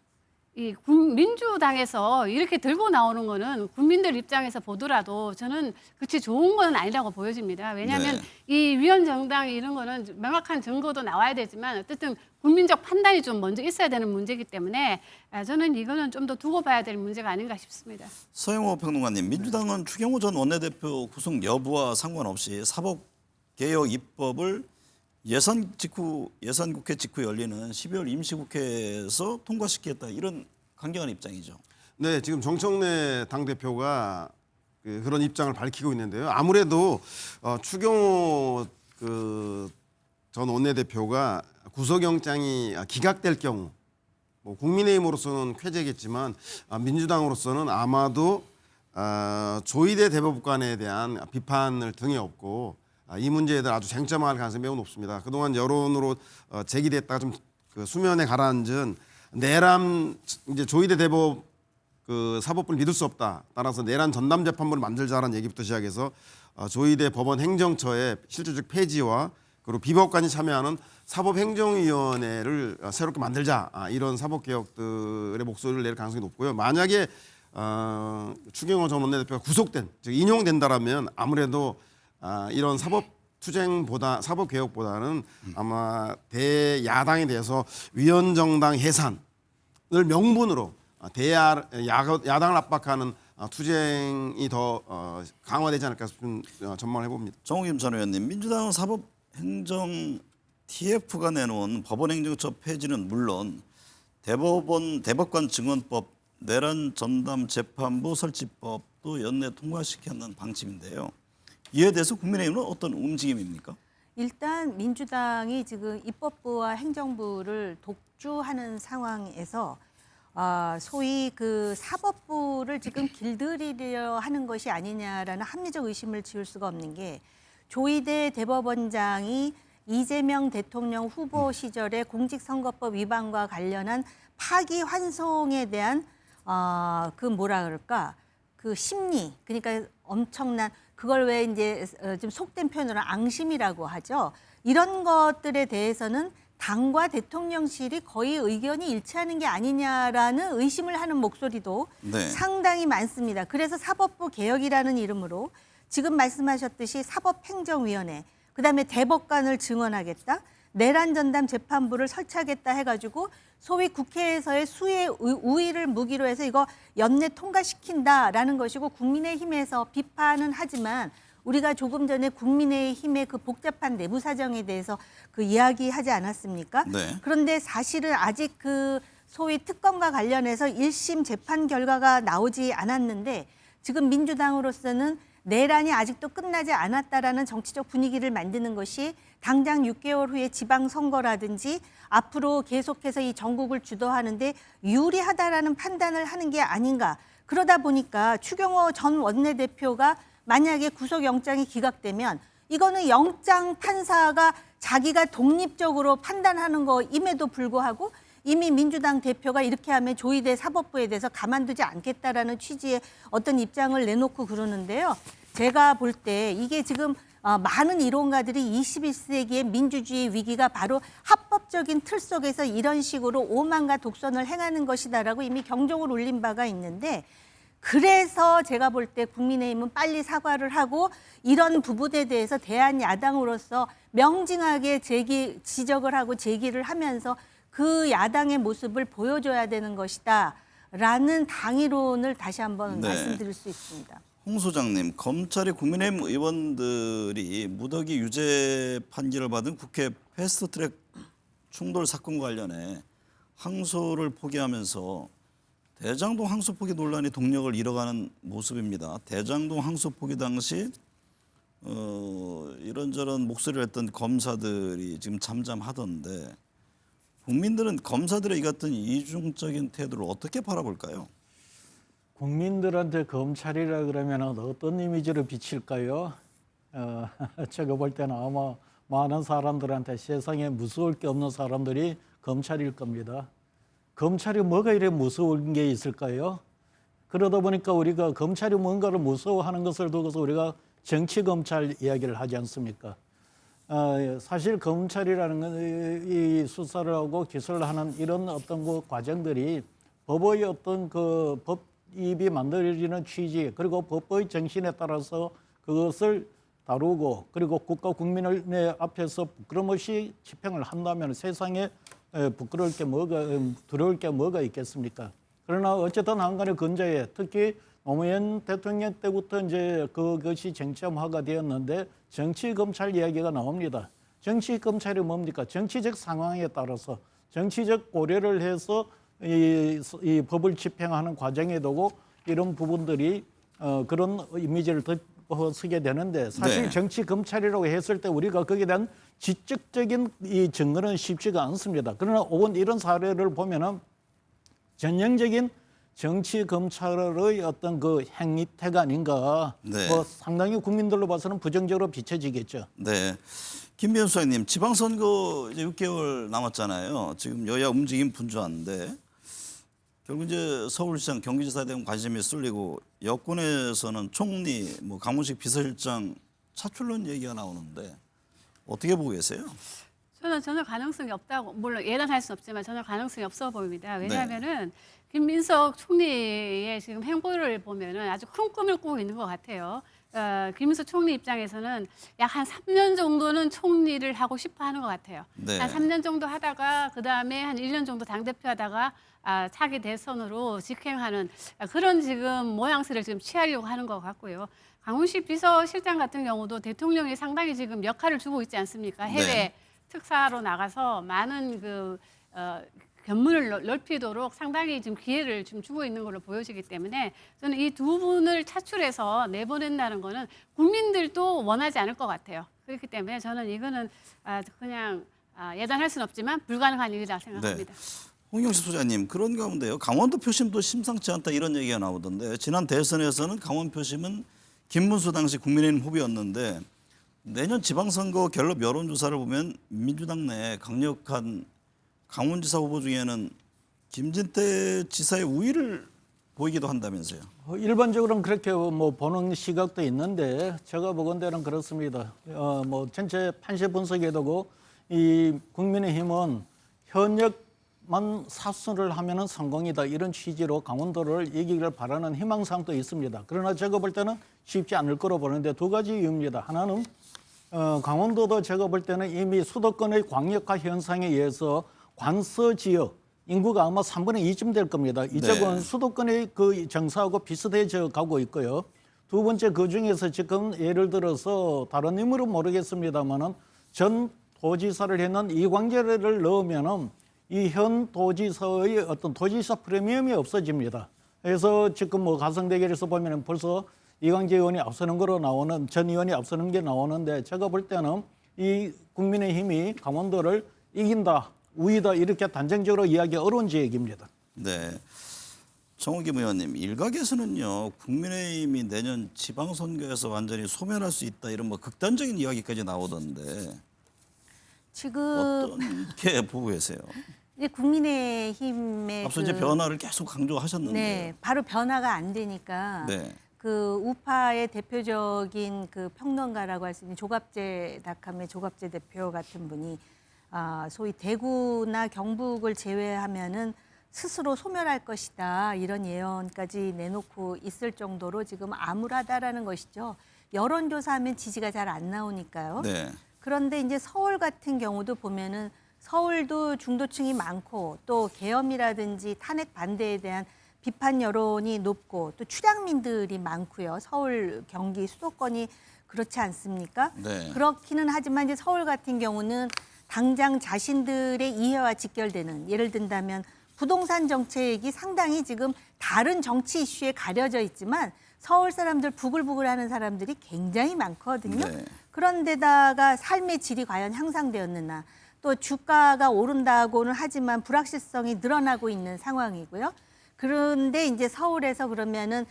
Speaker 5: 민주당에서 이렇게 들고 나오는 거는 국민들 입장에서 보더라도 저는 그렇게 좋은 건 아니라고 보여집니다. 왜냐하면
Speaker 1: 네.
Speaker 5: 이 위원 정당 이런 거는 명확한 증거도 나와야 되지만 어쨌든 국민적 판단이 좀 먼저 있어야 되는 문제이기 때문에 저는 이거는 좀 더 두고 봐야 될 문제가 아닌가 싶습니다.
Speaker 1: 서영호 평론가님, 민주당은 추경호 전 원내대표 구속 여부와 상관없이 사법개혁 입법을 예산국회 직후 열리는 12월 임시국회에서 통과시키겠다 이런 강경한 입장이죠.
Speaker 3: 네, 지금 정청래 당대표가 그런 입장을 밝히고 있는데요. 아무래도 추경호 전 원내대표가 구속영장이 기각될 경우 뭐 국민의힘으로서는 쾌재겠지만 민주당으로서는 아마도 조희대 대법관에 대한 비판을 등에 업고 이 문제에 대해 아주 쟁점화할 가능성이 매우 높습니다. 그동안 여론으로 제기됐다가 좀 수면에 가라앉은 내란 이제 조희대 대법 사법부를 믿을 수 없다. 따라서 내란 전담 재판부를 만들자라는 얘기부터 시작해서 조희대 법원 행정처의 실질적 폐지와 그리고 비법관이 참여하는 사법행정위원회를 새롭게 만들자 이런 사법개혁들의 목소리를 낼 가능성이 높고요. 만약에 추경호 전 원내대표가 구속된 즉 인용된다라면 아무래도 이런 사법개혁보다는 아마 대야당에 대해서 위원정당 해산을 명분으로 야당을 압박하는 투쟁이 더 강화되지 않을까 싶은 전망을 해봅니다.
Speaker 1: 정우김 전 의원님, 민주당은 사법행정 TF가 내놓은 법원행정처 폐지는 물론 대법관 증언법, 내란 전담 재판부 설치법도 연내 통과시켰는 방침인데요. 이에 대해서 국민의힘은 어떤 움직임입니까?
Speaker 2: 일단 민주당이 지금 입법부와 행정부를 독주하는 상황에서 소위 그 사법부를 지금 길들이려 하는 것이 아니냐라는 합리적 의심을 지울 수가 없는 게 조희대 대법원장이 이재명 대통령 후보 시절에 공직선거법 위반과 관련한 파기환송에 대한 그 심리, 그러니까 엄청난 그걸 왜 이제 좀 속된 표현으로 앙심이라고 하죠. 이런 것들에 대해서는 당과 대통령실이 거의 의견이 일치하는 게 아니냐라는 의심을 하는 목소리도
Speaker 1: 네.
Speaker 2: 상당히 많습니다. 그래서 사법부 개혁이라는 이름으로 지금 말씀하셨듯이 사법행정위원회, 그다음에 대법관을 증언하겠다, 내란 전담 재판부를 설치하겠다 해가지고 소위 국회에서의 수의 우위를 무기로 해서 이거 연내 통과시킨다라는 것이고 국민의힘에서 비판은 하지만 우리가 조금 전에 국민의힘의 그 복잡한 내부 사정에 대해서 그 이야기하지 않았습니까?
Speaker 1: 네.
Speaker 2: 그런데 사실은 아직 그 소위 특검과 관련해서 1심 재판 결과가 나오지 않았는데 지금 민주당으로서는 내란이 아직도 끝나지 않았다라는 정치적 분위기를 만드는 것이 당장 6개월 후에 지방선거라든지 앞으로 계속해서 이 전국을 주도하는데 유리하다라는 판단을 하는 게 아닌가. 그러다 보니까 추경호 전 원내대표가 만약에 구속영장이 기각되면 이거는 영장 판사가 자기가 독립적으로 판단하는 거임에도 불구하고 이미 민주당 대표가 이렇게 하면 조희대 사법부에 대해서 가만두지 않겠다라는 취지의 어떤 입장을 내놓고 그러는데요. 제가 볼 때 이게 지금 많은 이론가들이 21세기의 민주주의 위기가 바로 합법적인 틀 속에서 이런 식으로 오만과 독선을 행하는 것이다라고 이미 경종을 울린 바가 있는데 그래서 제가 볼 때 국민의힘은 빨리 사과를 하고 이런 부분에 대해서 대한야당으로서 명징하게 지적을 하고 제기를 하면서 그 야당의 모습을 보여줘야 되는 것이다라는 당이론을 다시 한번
Speaker 1: 네.
Speaker 2: 말씀드릴 수 있습니다.
Speaker 1: 홍 소장님, 검찰이 국민의힘 의원들이 무더기 유죄 판결을 받은 국회 패스트트랙 충돌 사건 관련해 항소를 포기하면서 대장동 항소 포기 논란이 동력을 잃어가는 모습입니다. 대장동 항소 포기 당시 이런저런 목소리를 했던 검사들이 지금 잠잠하던데 국민들은 검사들의 이 같은 이중적인 태도를 어떻게 바라볼까요?
Speaker 4: 국민들한테 검찰이라 그러면 어떤 이미지를 비칠까요? 제가 볼 때는 아마 많은 사람들한테 세상에 무서울 게 없는 사람들이 검찰일 겁니다. 검찰이 뭐가 이래 무서운 게 있을까요? 그러다 보니까 우리가 검찰이 뭔가를 무서워하는 것을 두고서 우리가 정치 검찰 이야기를 하지 않습니까? 사실 검찰이라는 건 이 수사를 하고 기소를 하는 이런 어떤 그 과정들이 법의 어떤 그 법입이 만들어지는 취지 그리고 법의 정신에 따라서 그것을 다루고 그리고 국가 국민을 내 앞에서 부끄럼 없이 집행을 한다면 세상에 부끄러울 게 뭐가 두려울 게 뭐가 있겠습니까? 그러나 어쨌든 한간에 근자에 특히 노무현 대통령 때부터 이제 그것이 쟁점화가 되었는데 정치 검찰 이야기가 나옵니다. 정치 검찰이 뭡니까? 정치적 상황에 따라서 정치적 고려를 해서 이 법을 집행하는 과정에 두고 이런 부분들이 그런 이미지를 쓰게 되는데 사실
Speaker 1: 네.
Speaker 4: 정치 검찰이라고 했을 때 우리가 거기에 대한 지적적인 이 증거는 쉽지가 않습니다. 그러나 오늘 이런 사례를 보면은 전형적인 정치 검찰의 어떤 그 행위태가 아닌가.
Speaker 1: 네.
Speaker 4: 뭐 상당히 국민들로 봐서는 부정적으로 비춰지겠죠.
Speaker 1: 네. 김비연 수장님, 지방선거 이제 6개월 남았잖아요. 지금 여야 움직임 분주한데 결국 이제 서울시장, 경기지사에 대한 관심이 쏠리고 여권에서는 총리, 뭐 강훈식 비서실장 차출론 얘기가 나오는데 어떻게 보고 계세요?
Speaker 5: 저는 전혀 가능성이 없다고, 물론 예단할 수는 없지만 전혀 가능성이 없어 보입니다. 왜냐하면은 김민석 총리의 지금 행보를 보면은 아주 큰 꿈을 꾸고 있는 것 같아요. 김민석 총리 입장에서는 약 한 3년 정도는 총리를 하고 싶어 하는 것 같아요.
Speaker 1: 네.
Speaker 5: 한 3년 정도 하다가 그다음에 한 1년 정도 당대표 하다가 차기 대선으로 직행하는 그런 지금 모양새를 지금 취하려고 하는 것 같고요. 강훈식 비서실장 같은 경우도 대통령이 상당히 지금 역할을 주고 있지 않습니까? 해외
Speaker 1: 네.
Speaker 5: 특사로 나가서 많은 견문을 넓히도록 상당히 지금 기회를 좀 주고 있는 걸로 보여지기 때문에 저는 이 두 분을 차출해서 내보낸다는 거는 국민들도 원하지 않을 것 같아요. 그렇기 때문에 저는 이거는 그냥 예단할 수는 없지만 불가능한 일이라 생각합니다.
Speaker 1: 홍영식 소장님, 그런 가운데요. 강원도 표심도 심상치 않다 이런 얘기가 나오던데 지난 대선에서는 강원 표심은 김문수 당시 국민의힘 후보였는데 내년 지방선거 갤럽 여론조사를 보면 민주당 내 강력한 강원지사 후보 중에는 김진태 지사의 우위를 보이기도 한다면서요.
Speaker 4: 일반적으로는 그렇게 뭐 보는 시각도 있는데 제가 보건대는 그렇습니다. 뭐 전체 판세 분석에 두고 이 국민의힘은 현역만 사수를 하면은 성공이다 이런 취지로 강원도를 이기기를 바라는 희망사항도 있습니다. 그러나 제가 볼 때는 쉽지 않을 거로 보는데 두 가지 이유입니다. 하나는 강원도도 제가 볼 때는 이미 수도권의 광역화 현상에 의해서 관서 지역 인구가 아마 3분의 2쯤 될 겁니다. 이쪽은
Speaker 1: 네.
Speaker 4: 수도권의 그 정서하고 비슷해져 가고 있고요. 두 번째 그 중에서 지금 예를 들어서 다른 인물은 모르겠습니다만은 전 도지사를 했는 이광재를 넣으면은 이 현 도지사의 어떤 도지사 프리미엄이 없어집니다. 그래서 지금 뭐 가성대결에서 보면은 벌써 이광재 의원이 앞서는 거로 나오는 전 의원이 앞서는 게 나오는데 제가 볼 때는 이 국민의힘이 강원도를 이긴다, 우위다 이렇게 단정적으로 이야기 어려운 지역입니다.
Speaker 1: 네. 정호김 의원님, 일각에서는요 국민의힘이 내년 지방선거에서 완전히 소멸할 수 있다 이런 뭐 극단적인 이야기까지 나오던데
Speaker 2: 지금
Speaker 1: 어떻게 보고 계세요?
Speaker 2: 이제 국민의힘의
Speaker 1: 앞서 이제 변화를 계속 강조하셨는데.
Speaker 2: 네, 바로 변화가 안 되니까
Speaker 1: 네.
Speaker 2: 그 우파의 대표적인 그 평론가라고 할 수 있는 조갑제닷컴의 조갑제 대표 같은 분이 소위 대구나 경북을 제외하면은 스스로 소멸할 것이다 이런 예언까지 내놓고 있을 정도로 지금 암울하다라는 것이죠. 여론조사하면 지지가 잘 안 나오니까요.
Speaker 1: 네.
Speaker 2: 그런데 이제 서울 같은 경우도 보면은 서울도 중도층이 많고 또 계엄이라든지 탄핵 반대에 대한 비판 여론이 높고 또 출향민들이 많고요. 서울, 경기, 수도권이 그렇지 않습니까?
Speaker 1: 네.
Speaker 2: 그렇기는 하지만 이제 서울 같은 경우는 당장 자신들의 이해와 직결되는 예를 든다면 부동산 정책이 상당히 지금 다른 정치 이슈에 가려져 있지만 서울 사람들 부글부글하는 사람들이 굉장히 많거든요.
Speaker 1: 네.
Speaker 2: 그런데다가 삶의 질이 과연 향상되었느냐. 또 주가가 오른다고는 하지만 불확실성이 늘어나고 있는 상황이고요. 그런데 이제 서울에서 그러면은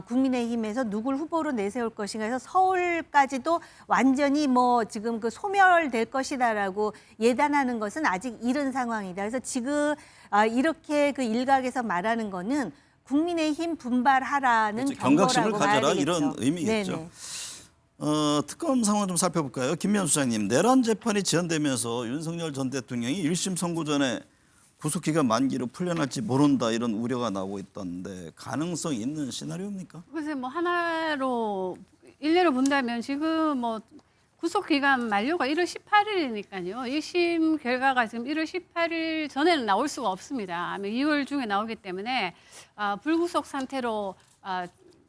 Speaker 2: 국민의힘에서 누굴 후보로 내세울 것인가 해서 서울까지도 완전히 뭐 지금 그 소멸될 것이다라고 예단하는 것은 아직 이른 상황이다. 그래서 지금 이렇게 그 일각에서 말하는 거는 국민의힘 분발하라는
Speaker 1: 그렇죠. 경각심을
Speaker 2: 경고라고 봐야
Speaker 1: 가져라
Speaker 2: 되겠죠.
Speaker 1: 이런 의미겠죠.
Speaker 2: 네네.
Speaker 1: 특검 상황 좀 살펴볼까요? 김미연 수장님, 내란 재판이 지연되면서 윤석열 전 대통령이 1심 선고 전에 구속기간 만기로 풀려날지 모른다 이런 우려가 나오고 있던데 가능성 있는 시나리오입니까?
Speaker 5: 그래서 뭐 하나로 일례로 본다면 지금 뭐 구속 기간 만료가 1월 18일이니까요. 1심 결과가 지금 1월 18일 전에는 나올 수가 없습니다. 아마 2월 중에 나오기 때문에 불구속 상태로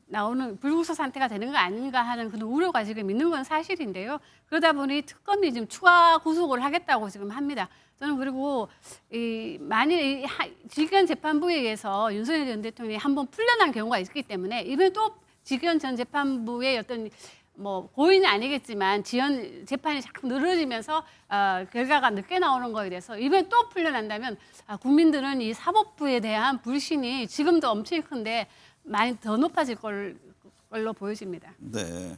Speaker 5: 나오는 불구속 상태가 되는 거 아닌가 하는 그런 우려가 지금 있는 건 사실인데요. 그러다 보니 특검이 지금 추가 구속을 하겠다고 지금 합니다. 저는 그리고 만일 지기현 재판부에 의해서 윤석열 전 대통령이 한번 풀려난 경우가 있기 때문에 이번에 또 지기현 전 재판부의 어떤 뭐 고의는 아니겠지만 지연 재판이 자꾸 늘어지면서 결과가 늦게 나오는 거에 대해서 이번에 또 풀려난다면 국민들은 이 사법부에 대한 불신이 지금도 엄청 큰데 많이 더 높아질 걸로 보여집니다.
Speaker 1: 네.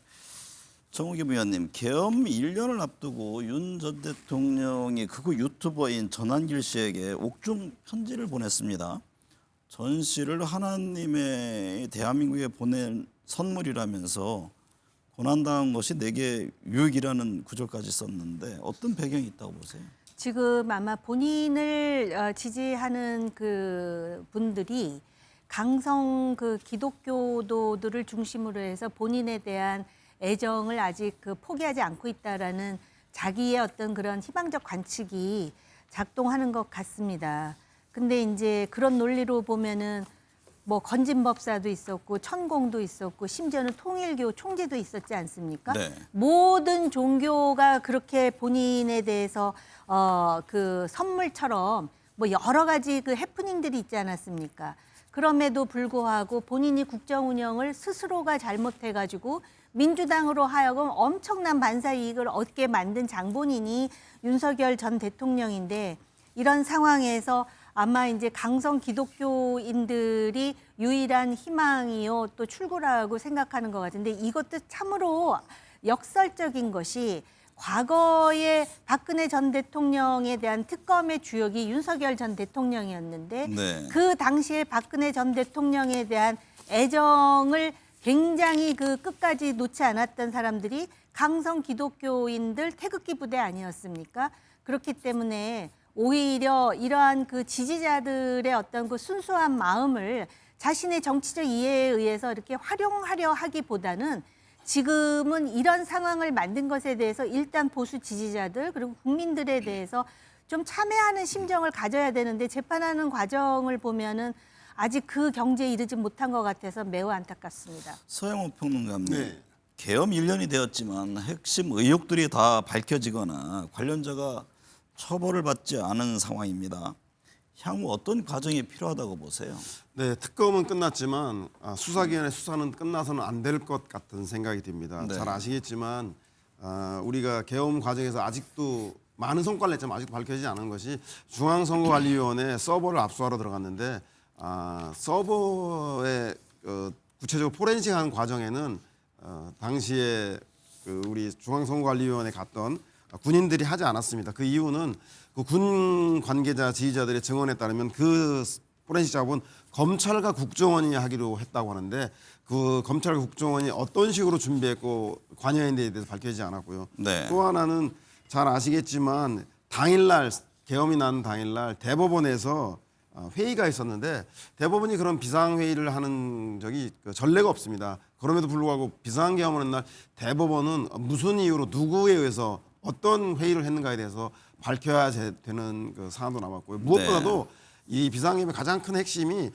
Speaker 1: 정우겸 의원님, 계엄 1년을 앞두고 윤 전 대통령이 극우 유튜버인 전한길 씨에게 옥중 편지를 보냈습니다. 전 씨를 하나님의 대한민국에 보낸 선물이라면서 고난당한 것이 내게 유익이라는 구절까지 썼는데 어떤 배경이 있다고 보세요?
Speaker 2: 지금 아마 본인을 지지하는 그 분들이 강성 그 기독교도들을 중심으로 해서 본인에 대한 애정을 아직 그 포기하지 않고 있다라는 자기의 어떤 그런 희망적 관측이 작동하는 것 같습니다. 근데 이제 그런 논리로 보면은 뭐 건진법사도 있었고 천공도 있었고 심지어는 통일교 총재도 있었지 않습니까?
Speaker 1: 네.
Speaker 2: 모든 종교가 그렇게 본인에 대해서 그 선물처럼 뭐 여러 가지 그 해프닝들이 있지 않았습니까? 그럼에도 불구하고 본인이 국정 운영을 스스로가 잘못해가지고 민주당으로 하여금 엄청난 반사 이익을 얻게 만든 장본인이 윤석열 전 대통령인데 이런 상황에서 아마 이제 강성 기독교인들이 유일한 희망이요 또 출구라고 생각하는 것 같은데 이것도 참으로 역설적인 것이 과거에 박근혜 전 대통령에 대한 특검의 주역이 윤석열 전 대통령이었는데
Speaker 1: 네.
Speaker 2: 그 당시에 박근혜 전 대통령에 대한 애정을 굉장히 그 끝까지 놓지 않았던 사람들이 강성 기독교인들 태극기 부대 아니었습니까? 그렇기 때문에 오히려 이러한 그 지지자들의 어떤 그 순수한 마음을 자신의 정치적 이해에 의해서 이렇게 활용하려 하기보다는 지금은 이런 상황을 만든 것에 대해서 일단 보수 지지자들 그리고 국민들에 대해서 좀 참여하는 심정을 가져야 되는데 재판하는 과정을 보면은 아직 그 경지에 이르지 못한 것 같아서 매우 안타깝습니다.
Speaker 1: 서영호 평론가님,
Speaker 3: 네.
Speaker 1: 계엄 1년이 되었지만 핵심 의혹들이 다 밝혀지거나 관련자가 처벌을 받지 않은 상황입니다. 향후 어떤 과정이 필요하다고 보세요?
Speaker 3: 네, 특검은 끝났지만 수사기관의 수사는 끝나서는 안 될 것 같은 생각이 듭니다.
Speaker 1: 네.
Speaker 3: 잘 아시겠지만 우리가 계엄 과정에서 아직도 많은 성과를 냈지만 아직도 밝혀지지 않은 것이 중앙선거관리위원회 서버를 압수하러 들어갔는데 서버의 구체적으로 포렌식하는 과정에는 당시에 우리 중앙선거관리위원회 갔던 군인들이 하지 않았습니다. 그 이유는 그 군 관계자 지휘자들의 증언에 따르면 그 포렌식 작업은 검찰과 국정원이 하기로 했다고 하는데 그 검찰과 국정원이 어떤 식으로 준비했고 관여했는지에 대해서 밝혀지지 않았고요.
Speaker 1: 네.
Speaker 3: 또 하나는 잘 아시겠지만 당일날 계엄이 난 당일날 대법원에서 회의가 있었는데 대법원이 그런 비상회의를 하는 적이 전례가 없습니다. 그럼에도 불구하고 비상계엄을 하는 날 대법원은 무슨 이유로 누구에 의해서 어떤 회의를 했는가에 대해서 밝혀야 되는 그 사안도 남았고요. 무엇보다도 이 비상계엄의 가장 큰 핵심이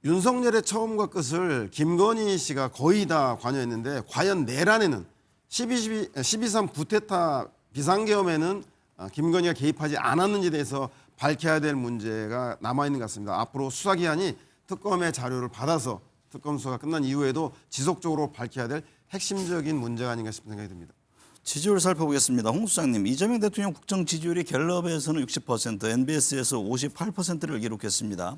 Speaker 3: 윤석열의 처음과 끝을 김건희 씨가 거의 다 관여했는데 과연 내란에는 12.3 구테타 비상계엄에는 김건희가 개입하지 않았는지에 대해서 밝혀야 될 문제가 남아있는 것 같습니다. 앞으로 수사기관이 특검의 자료를 받아서 특검 수사가 끝난 이후에도 지속적으로 밝혀야 될 핵심적인 문제가 아닌가 싶은 생각이 듭니다.
Speaker 1: 지지율 살펴보겠습니다. 홍 수장님, 이재명 대통령 국정 지지율이 갤럽에서는 60%, NBS에서 58%를 기록했습니다.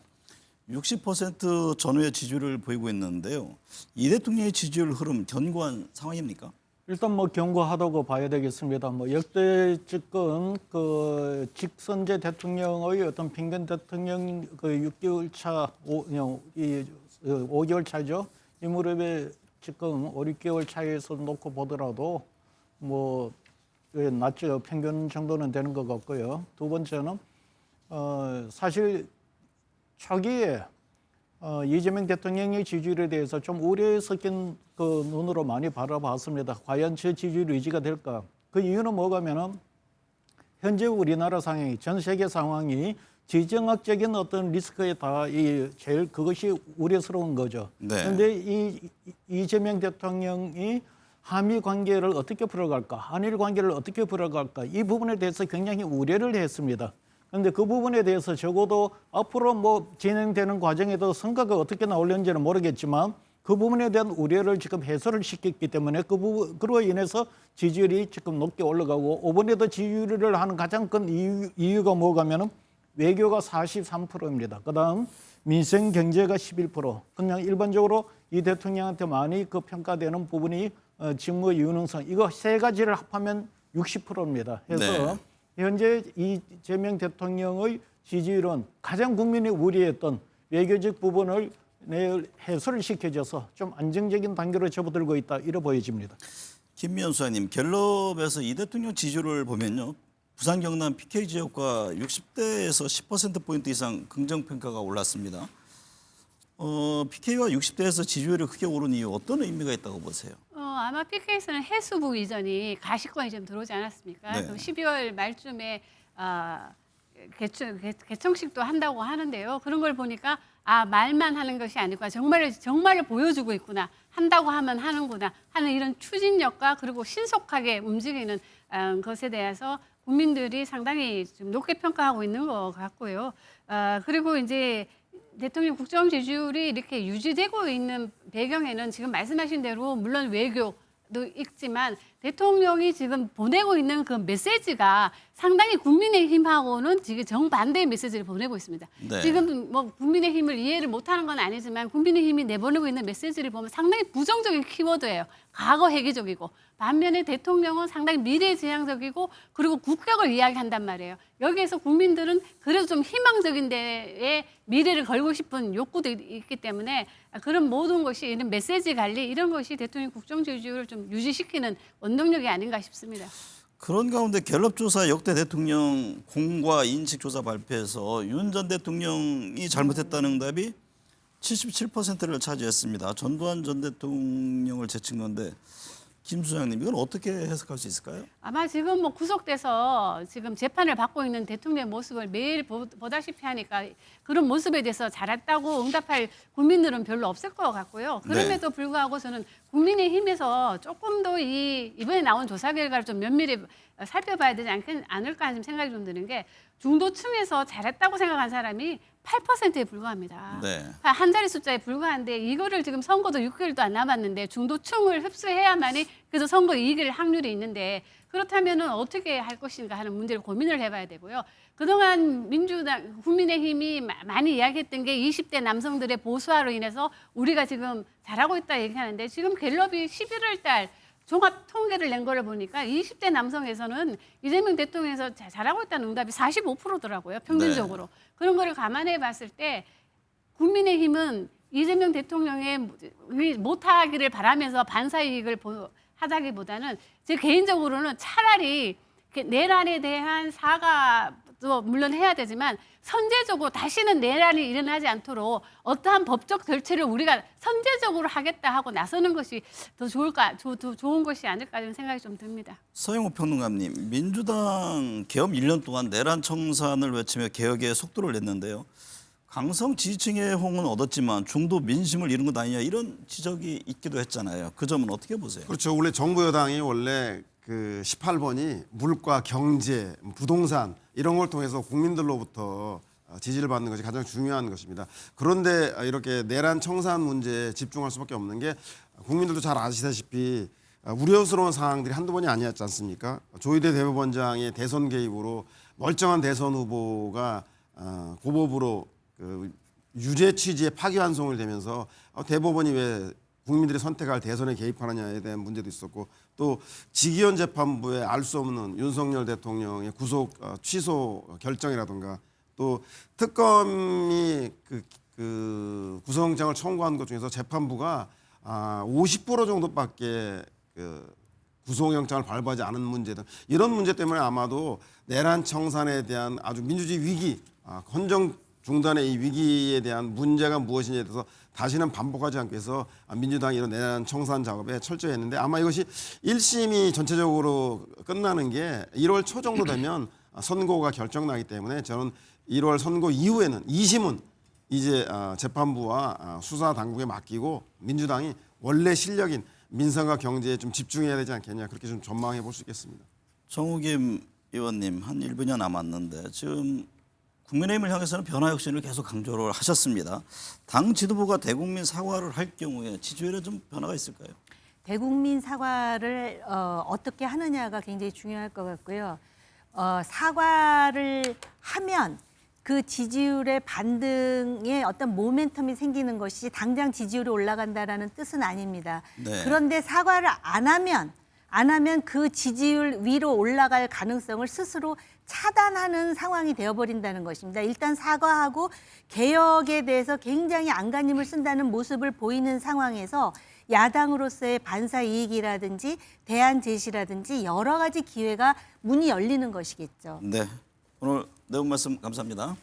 Speaker 1: 60% 전후의 지지율을 보이고 있는데요. 이 대통령의 지지율 흐름 견고한 상황입니까?
Speaker 4: 일단 뭐 견고하다고 봐야 되겠습니다. 뭐 역대 집권 그 직선제 대통령의 어떤 평균 대통령 그 6개월 차, 5개월 차죠. 이 무렵에 지금 5, 6개월 차에서 놓고 보더라도 뭐 낮죠. 평균 정도는 되는 것 같고요. 두 번째는 사실 초기에 이재명 대통령의 지지율에 대해서 좀 우려에 섞인 그 눈으로 많이 바라봤습니다. 과연 저 지지율 유지가 될까? 그 이유는 뭐냐면은 현재 우리나라 상황이 전 세계 상황이 지정학적인 어떤 리스크에 다 제일 그것이 우려스러운 거죠.
Speaker 1: 네.
Speaker 4: 그런데 이재명 대통령이 한미 관계를 어떻게 풀어갈까? 한일 관계를 어떻게 풀어갈까? 이 부분에 대해서 굉장히 우려를 했습니다. 그런데 그 부분에 대해서 적어도 앞으로 뭐 진행되는 과정에도 성과가 어떻게 나올는지는 모르겠지만 그 부분에 대한 우려를 지금 해소를 시켰기 때문에 그로 인해서 지지율이 지금 높게 올라가고 이번에도 지지율을 하는 가장 큰 이유가 뭐냐면은 외교가 43%입니다. 그다음 민생 경제가 11%. 그냥 일반적으로 이 대통령한테 많이 그 평가되는 부분이 직무 유능성 이거 세 가지를 합하면 60%입니다. 해서 현재 이재명 대통령의 지지율은 가장 국민이 우려했던 외교적 부분을 해소를 시켜줘서 좀 안정적인 단계로 접어들고 있다 이렇게 보여집니다.
Speaker 1: 김미연 수사님, 갤럽에서 이 대통령 지지율을 보면요. 부산 경남 PK 지역과 60대에서 10%포인트 이상 긍정평가가 올랐습니다. PK와 60대에서 지지율이 크게 오른 이유 어떤 의미가 있다고 보세요?
Speaker 5: 아마 PK에서는 해수부 이전이 가시권이 좀 들어오지 않았습니까?
Speaker 1: 네.
Speaker 5: 그럼 12월 말쯤에 개청식도 한다고 하는데요. 그런 걸 보니까 말만 하는 것이 아니고 정말을 보여주고 있구나. 한다고 하면 하는구나 하는 이런 추진력과 그리고 신속하게 움직이는 것에 대해서 국민들이 상당히 좀 높게 평가하고 있는 것 같고요. 그리고 이제 대통령 국정 지지율이 이렇게 유지되고 있는 배경에는 지금 말씀하신 대로 물론 외교도 있지만 대통령이 지금 보내고 있는 그 메시지가 상당히 국민의힘하고는 지금 정반대의 메시지를 보내고 있습니다.
Speaker 1: 네.
Speaker 5: 지금 뭐 국민의힘을 이해를 못하는 건 아니지만 국민의힘이 내보내고 있는 메시지를 보면 상당히 부정적인 키워드예요. 과거 회귀적이고 반면에 대통령은 상당히 미래지향적이고 그리고 국격을 이야기한단 말이에요. 여기에서 국민들은 그래도 좀 희망적인 데에 미래를 걸고 싶은 욕구도 있기 때문에 그런 모든 것이 이런 메시지 관리 이런 것이 대통령 국정 지지율을 좀 유지시키는 원동력이 아닌가 싶습니다.
Speaker 1: 그런 가운데 갤럽 조사 역대 대통령 공과 인식 조사 발표에서 윤 전 대통령이 잘못했다는 응답이 77%를 차지했습니다. 전두환 전 대통령을 제친 건데 김 소장님, 이건 어떻게 해석할 수 있을까요?
Speaker 5: 아마 지금 뭐 구속돼서 지금 재판을 받고 있는 대통령의 모습을 매일 보다시피 하니까 그런 모습에 대해서 잘했다고 응답할 국민들은 별로 없을 것 같고요. 그럼에도 불구하고 저는 국민의힘에서 조금 더 이번에 나온 조사 결과를 좀 면밀히 살펴봐야 되지 않을까 하는 생각이 좀 드는 게 중도층에서 잘했다고 생각한 사람이 8%에 불과합니다.
Speaker 1: 네.
Speaker 5: 한 자리 숫자에 불과한데 이거를 지금 선거도 6개월도 안 남았는데 중도층을 흡수해야만이 그래서 선거 이길 확률이 있는데 그렇다면은 어떻게 할 것인가 하는 문제를 고민을 해봐야 되고요. 그동안 민주당, 국민의힘이 많이 이야기했던 게 20대 남성들의 보수화로 인해서 우리가 지금 잘하고 있다 얘기하는데 지금 갤럽이 11월 달 종합 통계를 낸 거를 보니까 20대 남성에서는 이재명 대통령에서 잘하고 있다는 응답이 45%더라고요. 평균적으로. 그런 거를 감안해 봤을 때 국민의힘은 이재명 대통령의 못하기를 바라면서 반사이익을 하다기보다는 제 개인적으로는 차라리 내란에 대한 사과도 물론 해야 되지만 선제적으로 다시는 내란이 일어나지 않도록 어떠한 법적 절차를 우리가 선제적으로 하겠다 하고 나서는 것이 더 좋은 것이 아닐까 하는 생각이 좀 듭니다.
Speaker 1: 서영호 평론가님, 민주당 개업 1년 동안 내란 청산을 외치며 개혁에 속도를 냈는데요. 강성 지지층의 호응은 얻었지만 중도 민심을 잃은 것 아니냐 이런 지적이 있기도 했잖아요. 그 점은 어떻게 보세요?
Speaker 3: 그렇죠. 원래 정부 여당이 원래 그 18번이 물가, 경제, 부동산 이런 걸 통해서 국민들로부터 지지를 받는 것이 가장 중요한 것입니다. 그런데 이렇게 내란 청산 문제에 집중할 수밖에 없는 게 국민들도 잘 아시다시피 우려스러운 상황들이 한두 번이 아니었지 않습니까? 조희대 대법원장의 대선 개입으로 멀쩡한 대선 후보가 고법으로 그 유죄 취지의 파기환송을 되면서 대법원이 왜 국민들이 선택할 대선에 개입하느냐에 대한 문제도 있었고 또 지기현 재판부의 알 수 없는 윤석열 대통령의 구속 취소 결정이라든가 또 특검이 그 구속영장을 청구한 것 중에서 재판부가 50% 정도밖에 그 구속영장을 발부하지 않은 문제 등 이런 문제 때문에 아마도 내란 청산에 대한 아주 민주주의 위기, 헌정 중단의 이 위기에 대한 문제가 무엇인지에 대해서 다시는 반복하지 않기 위해서 민주당이 이런 내란 청산 작업에 철저히 했는데 아마 이것이 1심이 전체적으로 끝나는 게 1월 초 정도 되면 선고가 결정나기 때문에 저는 1월 선고 이후에는 2심은 이제 재판부와 수사 당국에 맡기고 민주당이 원래 실력인 민생과 경제에 좀 집중해야 되지 않겠냐 그렇게 좀 전망해 볼 수 있겠습니다.
Speaker 1: 정우김 의원님, 한 1분여 남았는데 지금 국민의힘을 향해서는 변화 혁신을 계속 강조를 하셨습니다. 당 지도부가 대국민 사과를 할 경우에 지지율에 좀 변화가 있을까요?
Speaker 2: 대국민 사과를 어떻게 하느냐가 굉장히 중요할 것 같고요. 사과를 하면 그 지지율의 반등에 어떤 모멘텀이 생기는 것이 당장 지지율이 올라간다라는 뜻은 아닙니다.
Speaker 1: 네.
Speaker 2: 그런데 사과를 안 하면 그 지지율 위로 올라갈 가능성을 스스로 차단하는 상황이 되어버린다는 것입니다. 일단 사과하고 개혁에 대해서 굉장히 안간힘을 쓴다는 모습을 보이는 상황에서 야당으로서의 반사 이익이라든지 대안 제시라든지 여러 가지 기회가 문이 열리는 것이겠죠.
Speaker 1: 네, 오늘 내용 말씀 감사합니다.